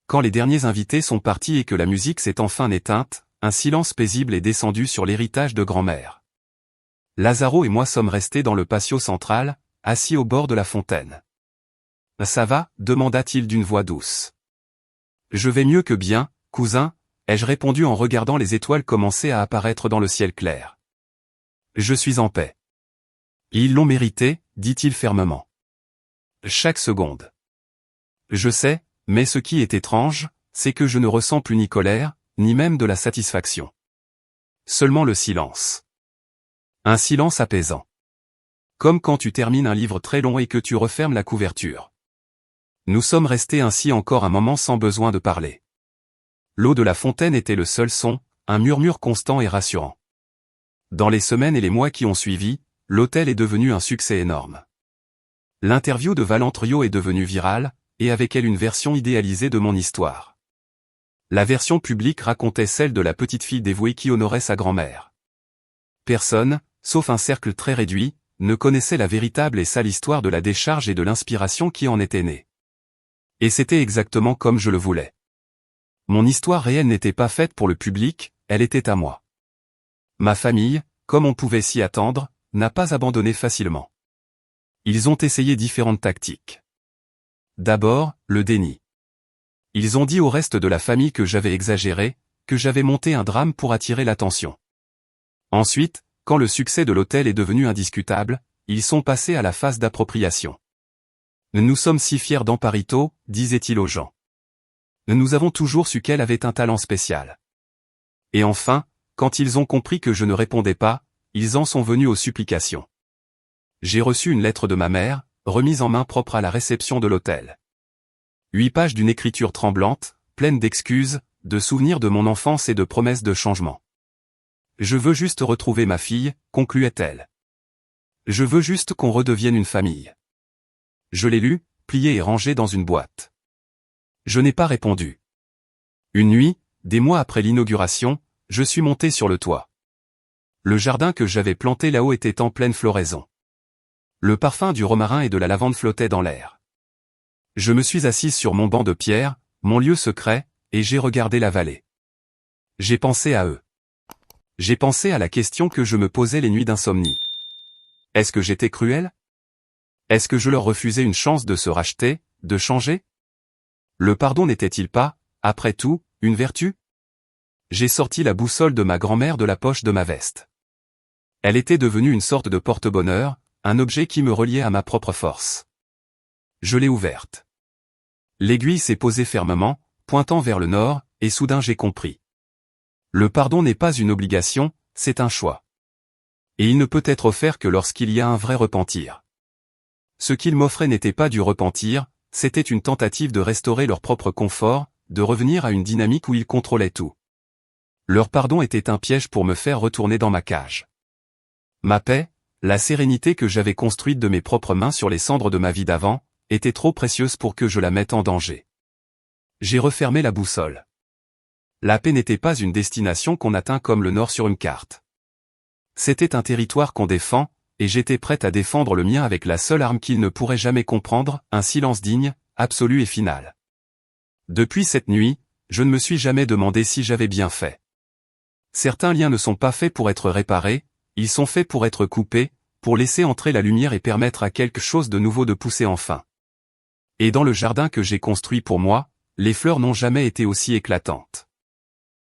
Quand les derniers invités sont partis et que la musique s'est enfin éteinte, un silence paisible est descendu sur l'héritage de grand-mère. Lazzaro et moi sommes restés dans le patio central, assis au bord de la fontaine. Ça va, demanda-t-il d'une voix douce. Je vais mieux que bien, cousin, ai-je répondu en regardant les étoiles commencer à apparaître dans le ciel clair. Je suis en paix. Ils l'ont mérité, dit-il fermement. Chaque seconde. Je sais, mais ce qui est étrange, c'est que je ne ressens plus ni colère, ni même de la satisfaction. Seulement le silence. Un silence apaisant. Comme quand tu termines un livre très long et que tu refermes la couverture. Nous sommes restés ainsi encore un moment sans besoin de parler. L'eau de la fontaine était le seul son, un murmure constant et rassurant. Dans les semaines et les mois qui ont suivi, l'hôtel est devenu un succès énorme. L'interview de Valentrio est devenue virale, et avec elle une version idéalisée de mon histoire. La version publique racontait celle de la petite fille dévouée qui honorait sa grand-mère. Personne, sauf un cercle très réduit, ne connaissait la véritable et sale histoire de la décharge et de l'inspiration qui en était née. Et c'était exactement comme je le voulais. Mon histoire réelle n'était pas faite pour le public, elle était à moi. Ma famille, comme on pouvait s'y attendre, n'a pas abandonné facilement. Ils ont essayé différentes tactiques. D'abord, le déni. Ils ont dit au reste de la famille que j'avais exagéré, que j'avais monté un drame pour attirer l'attention. Ensuite, quand le succès de l'hôtel est devenu indiscutable, ils sont passés à la phase d'appropriation. Nous sommes si fiers d'Amparito, disait-il aux gens. Nous avons toujours su qu'elle avait un talent spécial. Et enfin, quand ils ont compris que je ne répondais pas, ils en sont venus aux supplications. J'ai reçu une lettre de ma mère, remise en main propre à la réception de l'hôtel. 8 pages d'une écriture tremblante, pleine d'excuses, de souvenirs de mon enfance et de promesses de changement. Je veux juste retrouver ma fille, concluait-elle. Je veux juste qu'on redevienne une famille. Je l'ai lu, plié et rangé dans une boîte. Je n'ai pas répondu. Une nuit, des mois après l'inauguration, je suis monté sur le toit. Le jardin que j'avais planté là-haut était en pleine floraison. Le parfum du romarin et de la lavande flottait dans l'air. Je me suis assise sur mon banc de pierre, mon lieu secret, et j'ai regardé la vallée. J'ai pensé à eux. J'ai pensé à la question que je me posais les nuits d'insomnie. Est-ce que j'étais cruel? Est-ce que je leur refusais une chance de se racheter, de changer? Le pardon n'était-il pas, après tout, une vertu? J'ai sorti la boussole de ma grand-mère de la poche de ma veste. Elle était devenue une sorte de porte-bonheur, un objet qui me reliait à ma propre force. Je l'ai ouverte. L'aiguille s'est posée fermement, pointant vers le nord, et soudain j'ai compris. Le pardon n'est pas une obligation, c'est un choix. Et il ne peut être offert que lorsqu'il y a un vrai repentir. Ce qu'ils m'offraient n'était pas du repentir, c'était une tentative de restaurer leur propre confort, de revenir à une dynamique où ils contrôlaient tout. Leur pardon était un piège pour me faire retourner dans ma cage. Ma paix, la sérénité que j'avais construite de mes propres mains sur les cendres de ma vie d'avant, était trop précieuse pour que je la mette en danger. J'ai refermé la boussole. La paix n'était pas une destination qu'on atteint comme le nord sur une carte. C'était un territoire qu'on défend, et j'étais prête à défendre le mien avec la seule arme qu'ils ne pourraient jamais comprendre, un silence digne, absolu et final. Depuis cette nuit, je ne me suis jamais demandé si j'avais bien fait. Certains liens ne sont pas faits pour être réparés, ils sont faits pour être coupés, pour laisser entrer la lumière et permettre à quelque chose de nouveau de pousser enfin. Et dans le jardin que j'ai construit pour moi, les fleurs n'ont jamais été aussi éclatantes.